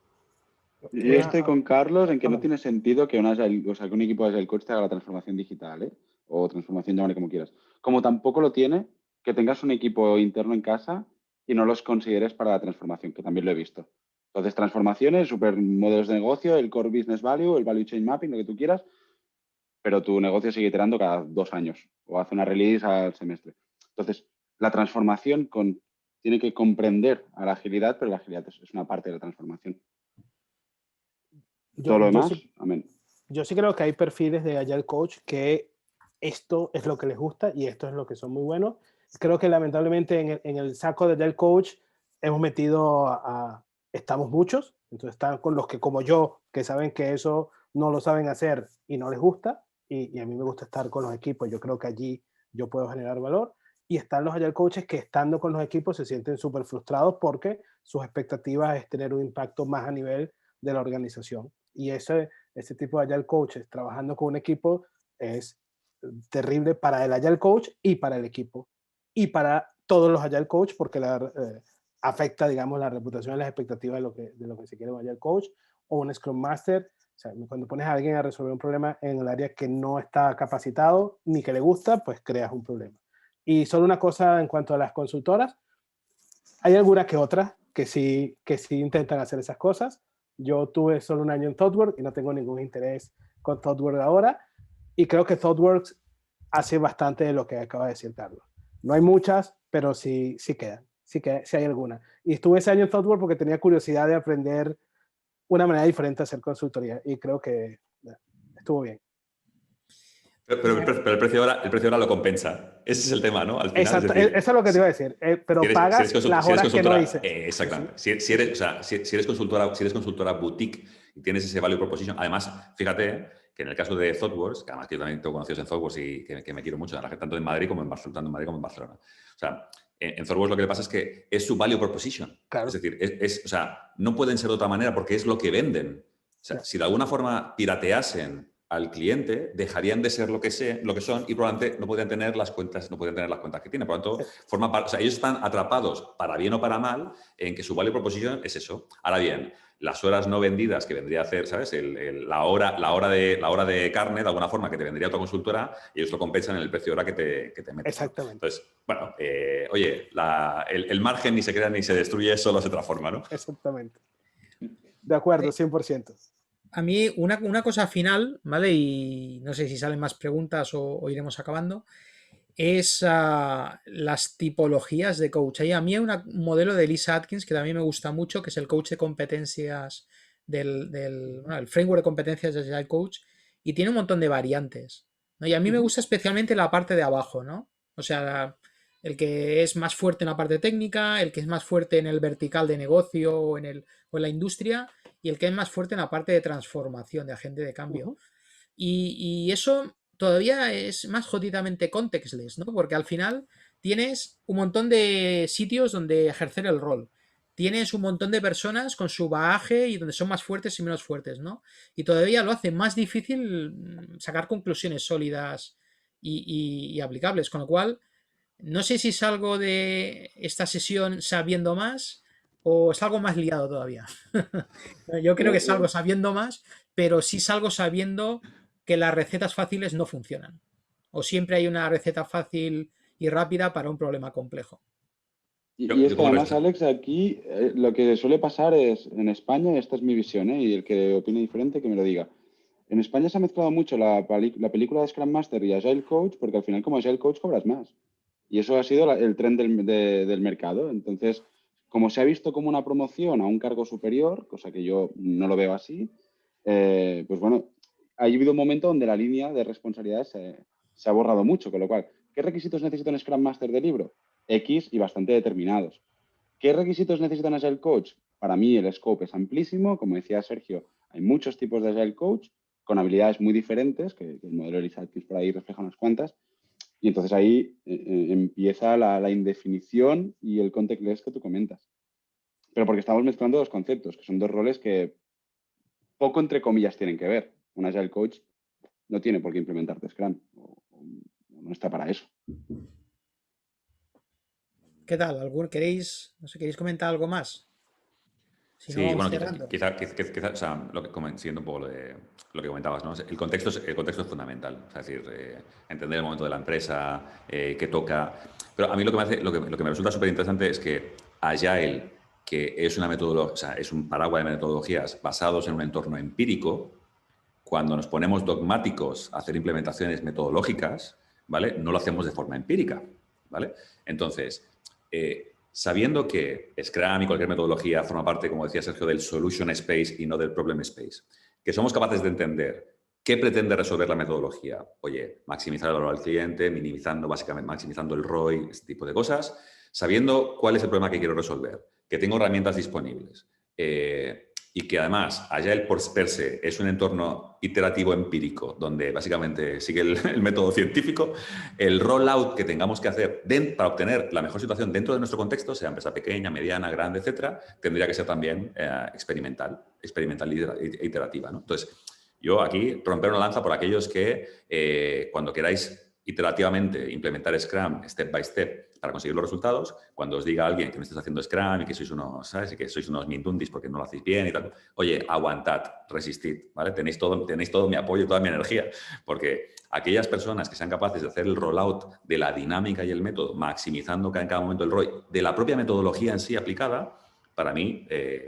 Yo estoy con Carlos en que no tiene sentido que que un equipo de Agile Coach te haga la transformación digital, ¿eh? O transformación, llámale como quieras. Como tampoco lo tiene que tengas un equipo interno en casa y no los consideres para la transformación, que también lo he visto. Entonces, transformaciones, super modelos de negocio, el core business value, el value chain mapping, lo que tú quieras, pero tu negocio sigue iterando cada 2 años o hace una release al semestre. Entonces, la transformación tiene que comprender a la agilidad, pero la agilidad es una parte de la transformación. Todo lo demás, amén. Yo sí creo que hay perfiles de Agile Coach que esto es lo que les gusta y esto es lo que son muy buenos. Creo que lamentablemente en el saco de Agile Coach hemos metido estamos muchos, entonces están con los que como yo, que saben que eso no lo saben hacer y no les gusta, y a mí me gusta estar con los equipos, yo creo que allí yo puedo generar valor, y están los Agile Coaches que estando con los equipos se sienten súper frustrados porque sus expectativas es tener un impacto más a nivel de la organización. Y ese tipo de Agile Coaches trabajando con un equipo es terrible para el Agile Coach y para el equipo. Y para todos los Agile Coach porque afecta, digamos, la reputación y las expectativas de lo que se quiere un Agile Coach o un Scrum Master. O sea, cuando pones a alguien a resolver un problema en el área que no está capacitado ni que le gusta, pues creas un problema. Y solo una cosa en cuanto a las consultoras. Hay algunas que otras que sí intentan hacer esas cosas. Yo tuve solo 1 año en ThoughtWorks y no tengo ningún interés con ThoughtWorks ahora. Y creo que ThoughtWorks hace bastante de lo que acaba de decir Carlos. No hay muchas, pero sí quedan. Sí hay algunas. Y estuve ese año en ThoughtWorks porque tenía curiosidad de aprender una manera diferente de hacer consultoría. Y creo que estuvo bien. Pero el precio ahora lo compensa. Ese es el tema, ¿no? Al final, exacto, eso es lo que te iba a decir. Pero pagas las horas que no hice. Exactamente. Si eres consultora boutique y tienes ese value proposition, además, fíjate que en el caso de ThoughtWorks, que además que yo también tengo conocidos en ThoughtWorks y que me quiero mucho, tanto en Madrid como en Barcelona. O sea, en ThoughtWorks lo que le pasa es que es su value proposition. Claro. Es decir, no pueden ser de otra manera porque es lo que venden. O sea, si de alguna forma pirateasen al cliente, dejarían de ser lo que son y probablemente no podrían tener las cuentas que tienen. Por lo tanto, o sea, ellos están atrapados, para bien o para mal, en que su value proposition es eso. Ahora bien, las horas no vendidas que vendría a hacer, ¿sabes? La hora de carne, de alguna forma, que te vendría otra consultora, y ellos lo compensan en el precio de hora que te meten. Exactamente. Entonces, bueno, oye, el margen ni se crea ni se destruye, solo se transforma, ¿no? Exactamente. De acuerdo, 100%. A mí una cosa final, ¿vale? Y no sé si salen más preguntas o iremos acabando, es las tipologías de coach. A mí hay un modelo de Lisa Atkins que también me gusta mucho, que es el coach de competencias el framework de competencias de Agile Coach, y tiene un montón de variantes, ¿no? Y a mí me gusta especialmente la parte de abajo, ¿no? O sea, el que es más fuerte en la parte técnica, el que es más fuerte en el vertical de negocio o en la industria, y el que es más fuerte en la parte de transformación, de agente de cambio. Y eso todavía es más jodidamente contextless, ¿no? Porque al final tienes un montón de sitios donde ejercer el rol. Tienes un montón de personas con su bagaje y donde son más fuertes y menos fuertes, ¿no? Y todavía lo hace más difícil sacar conclusiones sólidas y aplicables. Con lo cual, no sé si salgo de esta sesión sabiendo más o salgo más liado todavía. Yo creo que salgo sabiendo más, pero sí salgo sabiendo que las recetas fáciles no funcionan. O siempre hay una receta fácil y rápida para un problema complejo. Y es que además, Alex, aquí lo que suele pasar es, en España, esta es mi visión, y el que opine diferente que me lo diga. En España se ha mezclado mucho la película de Scrum Master y Agile Coach, porque al final como Agile Coach cobras más. Y eso ha sido el trend del mercado. Entonces, como se ha visto como una promoción a un cargo superior, cosa que yo no lo veo así, pues bueno, ha habido un momento donde la línea de responsabilidades se ha borrado mucho, con lo cual, ¿qué requisitos necesita un Scrum Master de libro? X y bastante determinados. ¿Qué requisitos necesita un Agile Coach? Para mí el scope es amplísimo. Como decía Sergio, hay muchos tipos de Agile Coach con habilidades muy diferentes, que el modelo de Lisa Atkins por ahí refleja unas cuantas. Y entonces ahí empieza la indefinición y el context que tú comentas. Pero porque estamos mezclando dos conceptos, que son dos roles que poco entre comillas tienen que ver. Un Agile Coach no tiene por qué implementarte Scrum, o no está para eso. ¿Qué tal? ¿Queréis comentar algo más? Si no, Sí, vamos bueno, cerrando. quizá, o sea, siguiendo un poco lo que comentabas, ¿no? El contexto es fundamental. O sea, es decir, entender el momento de la empresa, qué toca. Pero a mí lo que me resulta súper interesante es que Agile, que es una metodología, o sea, es un paraguas de metodologías basados en un entorno empírico, cuando nos ponemos dogmáticos a hacer implementaciones metodológicas, ¿vale? No lo hacemos de forma empírica, ¿vale? Entonces, sabiendo que Scrum y cualquier metodología forma parte, como decía Sergio, del solution space y no del problem space, que somos capaces de entender qué pretende resolver la metodología. Oye, maximizar el valor al cliente, maximizando el ROI, este tipo de cosas, sabiendo cuál es el problema que quiero resolver, que tengo herramientas disponibles, y que además Agile per se es un entorno iterativo empírico donde básicamente sigue el método científico, el rollout que tengamos que hacer para obtener la mejor situación dentro de nuestro contexto, sea empresa pequeña, mediana, grande, etcétera, tendría que ser también experimental e iterativa, ¿no? Entonces, yo aquí romper una lanza por aquellos que cuando queráis iterativamente implementar Scrum step by step para conseguir los resultados, cuando os diga alguien que no estáis haciendo Scrum y que sois unos, ¿sabes? Y que sois unos mindundis porque no lo hacéis bien y tal, oye, aguantad, resistid, ¿vale? Tenéis todo mi apoyo, toda mi energía, porque aquellas personas que sean capaces de hacer el rollout de la dinámica y el método, maximizando en cada momento el ROI de la propia metodología en sí aplicada, para mí,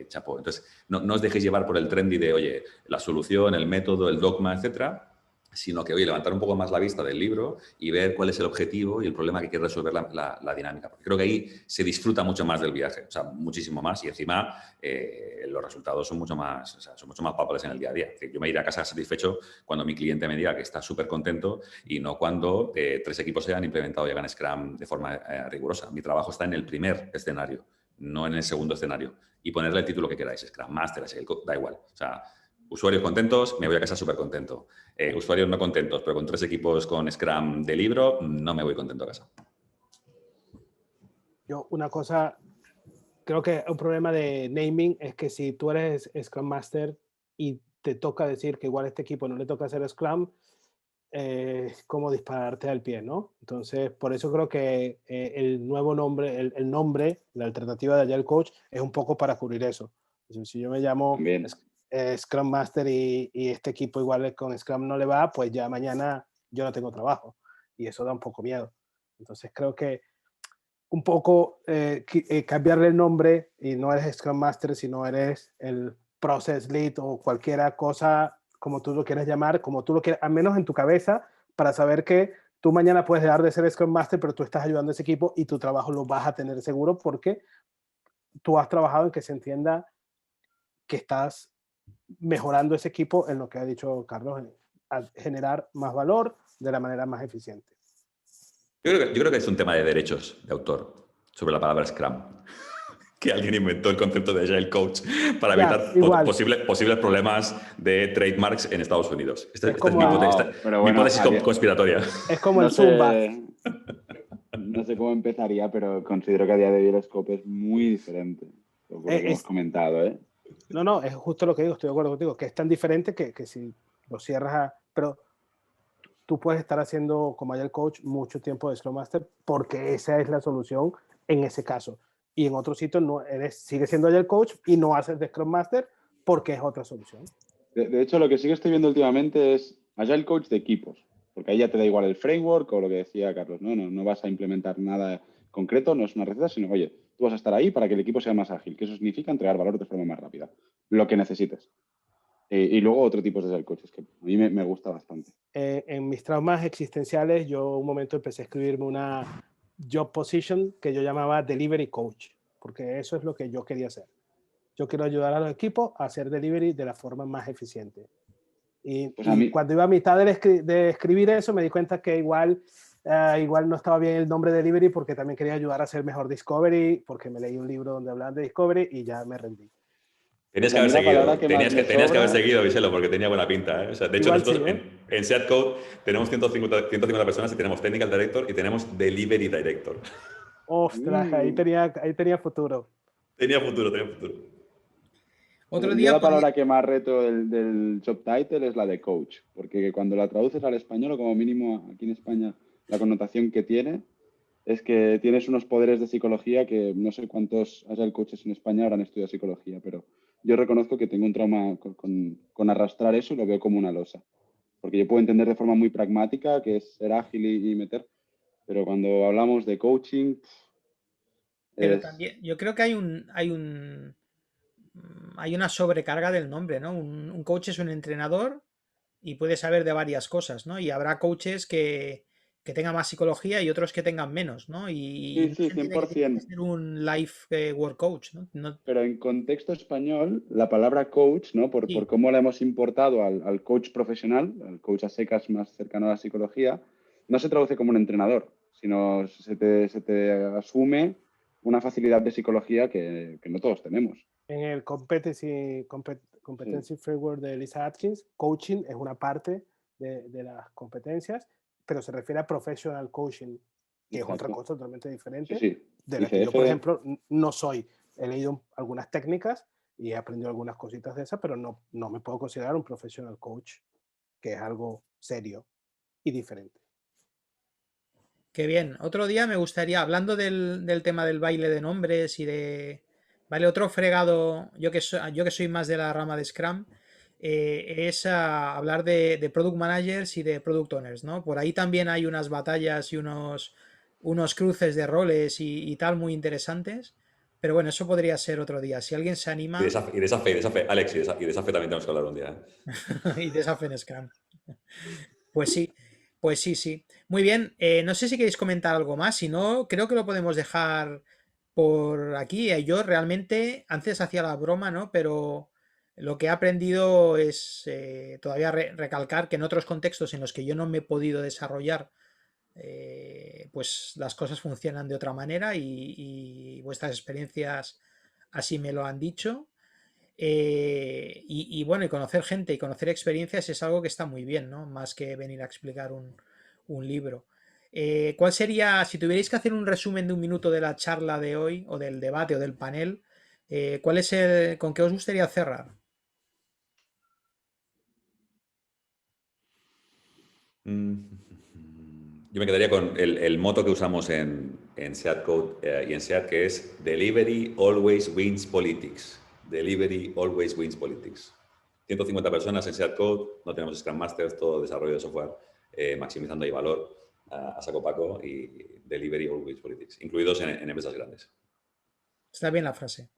chapó. Entonces, no os dejéis llevar por el trendy de, oye, la solución, el método, el dogma, etcétera, sino que, oye, levantar un poco más la vista del libro y ver cuál es el objetivo y el problema que quiere resolver la dinámica. Porque creo que ahí se disfruta mucho más del viaje, o sea, muchísimo más, y encima los resultados son mucho más, o sea, son mucho más palpables en el día a día. Yo me iré a casa satisfecho cuando mi cliente me diga que está súper contento y no cuando 3 equipos se han implementado y hagan Scrum de forma rigurosa. Mi trabajo está en el primer escenario, no en el segundo escenario. Y ponerle el título que queráis, Scrum Master, da igual. O sea, usuarios contentos, me voy a casa súper contento. Usuarios no contentos, pero con 3 equipos con Scrum de libro, no me voy contento a casa. Yo, una cosa, creo que un problema de naming es que si tú eres Scrum Master y te toca decir que igual a este equipo no le toca hacer Scrum, es como dispararte al pie, ¿no? Entonces, por eso creo que el nuevo nombre, el nombre, la alternativa de Agile Coach, es un poco para cubrir eso. Entonces, si yo me llamo También. Scrum Master y este equipo igual con Scrum no le va, pues ya mañana yo no tengo trabajo. Y eso da un poco miedo. Entonces, creo que un poco cambiarle el nombre y no eres Scrum Master, sino eres el Process Lead o cualquier cosa como tú lo quieras llamar, como tú lo quieras, al menos en tu cabeza, para saber que tú mañana puedes dejar de ser Scrum Master, pero tú estás ayudando a ese equipo y tu trabajo lo vas a tener seguro porque tú has trabajado en que se entienda que estás mejorando ese equipo en lo que ha dicho Carlos, a generar más valor de la manera más eficiente. Yo creo que es un tema de derechos de autor sobre la palabra Scrum. Que alguien inventó el concepto de Agile Coach para evitar posibles problemas de trademarks en Estados Unidos. Esta es mi hipótesis conspiratoria. Es como el Zumba. No sé cómo empezaría, pero considero que a día de hoy el scope es muy diferente. Lo que hemos comentado, ¿eh? No, es justo lo que digo, estoy de acuerdo contigo, que es tan diferente que si lo cierras pero tú puedes estar haciendo como Agile Coach mucho tiempo de Scrum Master porque esa es la solución en ese caso. Y en otro sitio no sigues siendo Agile Coach y no haces de Scrum Master porque es otra solución. De hecho, lo que sí que estoy viendo últimamente es Agile Coach de equipos, porque ahí ya te da igual el framework o lo que decía Carlos, no vas a implementar nada concreto, no es una receta, sino, oye, tú vas a estar ahí para que el equipo sea más ágil, que eso significa entregar valor de forma más rápida, lo que necesites. Y luego otro tipo de Agile Coaches que a mí me gusta bastante. En mis traumas existenciales, yo un momento empecé a escribirme una job position que yo llamaba Delivery Coach, porque eso es lo que yo quería hacer. Yo quiero ayudar a los equipos a hacer delivery de la forma más eficiente. Y cuando iba a mitad de escribir eso, me di cuenta que igual no estaba bien el nombre delivery porque también quería ayudar a hacer mejor discovery, porque me leí un libro donde hablaban de discovery y ya me rendí. Tenías que haber seguido, tenías que haber seguido, Viselo, porque tenía buena pinta, ¿eh? O sea, de hecho, nosotros en Seat Code tenemos 150 personas y tenemos Technical Director y tenemos Delivery Director. Ostras, ahí tenía futuro. Tenía futuro. Otro día la palabra que más reto del job title es la de coach, porque cuando la traduces al español, o como mínimo aquí en España, la connotación que tiene es que tienes unos poderes de psicología que no sé cuántos Agile coaches en España habrán estudiado psicología, pero yo reconozco que tengo un trauma con arrastrar eso y lo veo como una losa. Porque yo puedo entender de forma muy pragmática que es ser ágil y meter, pero cuando hablamos de coaching... Pero también, yo creo que hay una sobrecarga del nombre, ¿no? Un coach es un entrenador y puede saber de varias cosas, ¿no? Y habrá coaches que tengan más psicología y otros que tengan menos, ¿no? Y no sí, se entiende que tiene que 100%. ser un life work coach, ¿no? Pero en contexto español, la palabra coach, ¿no? Por cómo la hemos importado al coach profesional, al coach a secas más cercano a la psicología, no se traduce como un entrenador, sino se te asume una facilidad de psicología que no todos tenemos. En el Competency Framework de Lisa Atkins, coaching es una parte de las competencias, pero se refiere a professional coaching, que es otra cosa totalmente diferente de la que yo, por ejemplo, no soy. He leído algunas técnicas y he aprendido algunas cositas de esas, pero no me puedo considerar un professional coach, que es algo serio y diferente. Qué bien. Otro día me gustaría, hablando del tema del baile de nombres y de... Vale, otro fregado, yo que soy más de la rama de Scrum, es hablar de Product Managers y de Product Owners, ¿no? Por ahí también hay unas batallas y unos cruces de roles y tal muy interesantes, pero bueno, eso podría ser otro día. Si alguien se anima... Y de esa fe, Alex, y de esa fe también tenemos que hablar un día, ¿eh? y de esa fe en Scrum. Pues sí. Muy bien, no sé si queréis comentar algo más, si no, creo que lo podemos dejar por aquí. Yo realmente, antes hacía la broma, ¿no? Pero lo que he aprendido es todavía recalcar que en otros contextos en los que yo no me he podido desarrollar, pues las cosas funcionan de otra manera y vuestras experiencias así me lo han dicho. Y bueno, y conocer gente y conocer experiencias es algo que está muy bien, ¿no? Más que venir a explicar un libro. ¿Cuál sería, si tuvierais que hacer un resumen de un minuto de la charla de hoy, o del debate, o del panel, con qué os gustaría cerrar? Yo me quedaría con el moto que usamos en SEAT Code y en SEAT, que es Delivery always wins politics. Delivery always wins politics. 150 personas en SEAT Code, no tenemos Scrum Masters, todo desarrollo de software, maximizando ahí valor a saco paco, y Delivery always politics, incluidos en empresas grandes. Está bien la frase.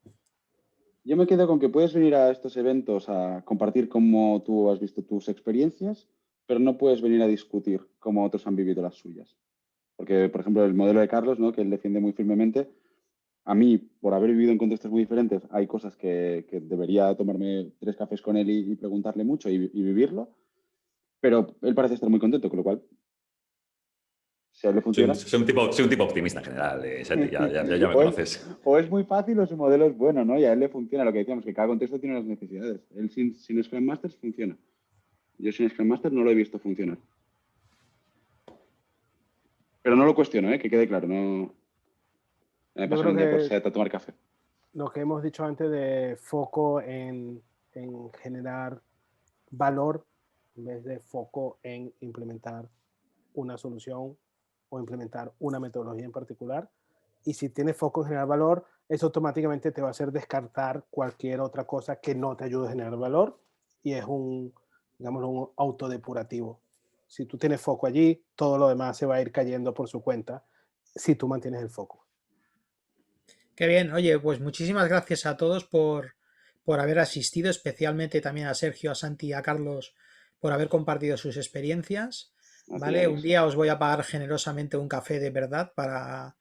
Yo me quedo con que puedes venir a estos eventos a compartir cómo tú has visto tus experiencias, pero no puedes venir a discutir cómo otros han vivido las suyas. Porque, por ejemplo, el modelo de Carlos, ¿no?, que él defiende muy firmemente, a mí, por haber vivido en contextos muy diferentes, hay cosas que debería tomarme 3 cafés con él y preguntarle mucho y vivirlo, pero él parece estar muy contento, con lo cual, si a él le funciona... Soy un tipo optimista en general, Santi, ya me conoces. O es muy fácil o su modelo es bueno, ¿no? Y a él le funciona lo que decíamos, que cada contexto tiene las necesidades. Él sin Scrum Masters funciona. Yo sin Scrum Master no lo he visto funcionar. Pero no lo cuestiono, que quede claro. No me paso un día por SEAT a tomar café. Lo que hemos dicho antes de foco en generar valor en vez de foco en implementar una solución o implementar una metodología en particular. Y si tienes foco en generar valor, eso automáticamente te va a hacer descartar cualquier otra cosa que no te ayude a generar valor, y es digamos, un autodepurativo. Si tú tienes foco allí, todo lo demás se va a ir cayendo por su cuenta si tú mantienes el foco. Qué bien. Oye, pues muchísimas gracias a todos por haber asistido, especialmente también a Sergio, a Santi y a Carlos por haber compartido sus experiencias. ¿Vale? Un día os voy a pagar generosamente un café de verdad para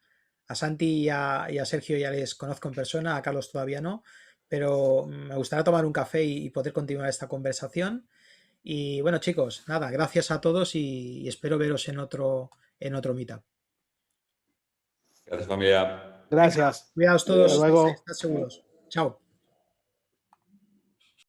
a Santi y a Sergio ya les conozco en persona, a Carlos todavía no, pero me gustaría tomar un café y poder continuar esta conversación. Y bueno, chicos, nada, gracias a todos y espero veros en otro meetup. Gracias, familia. Gracias. Cuidaos todos, Hasta luego. estad seguros. Chao.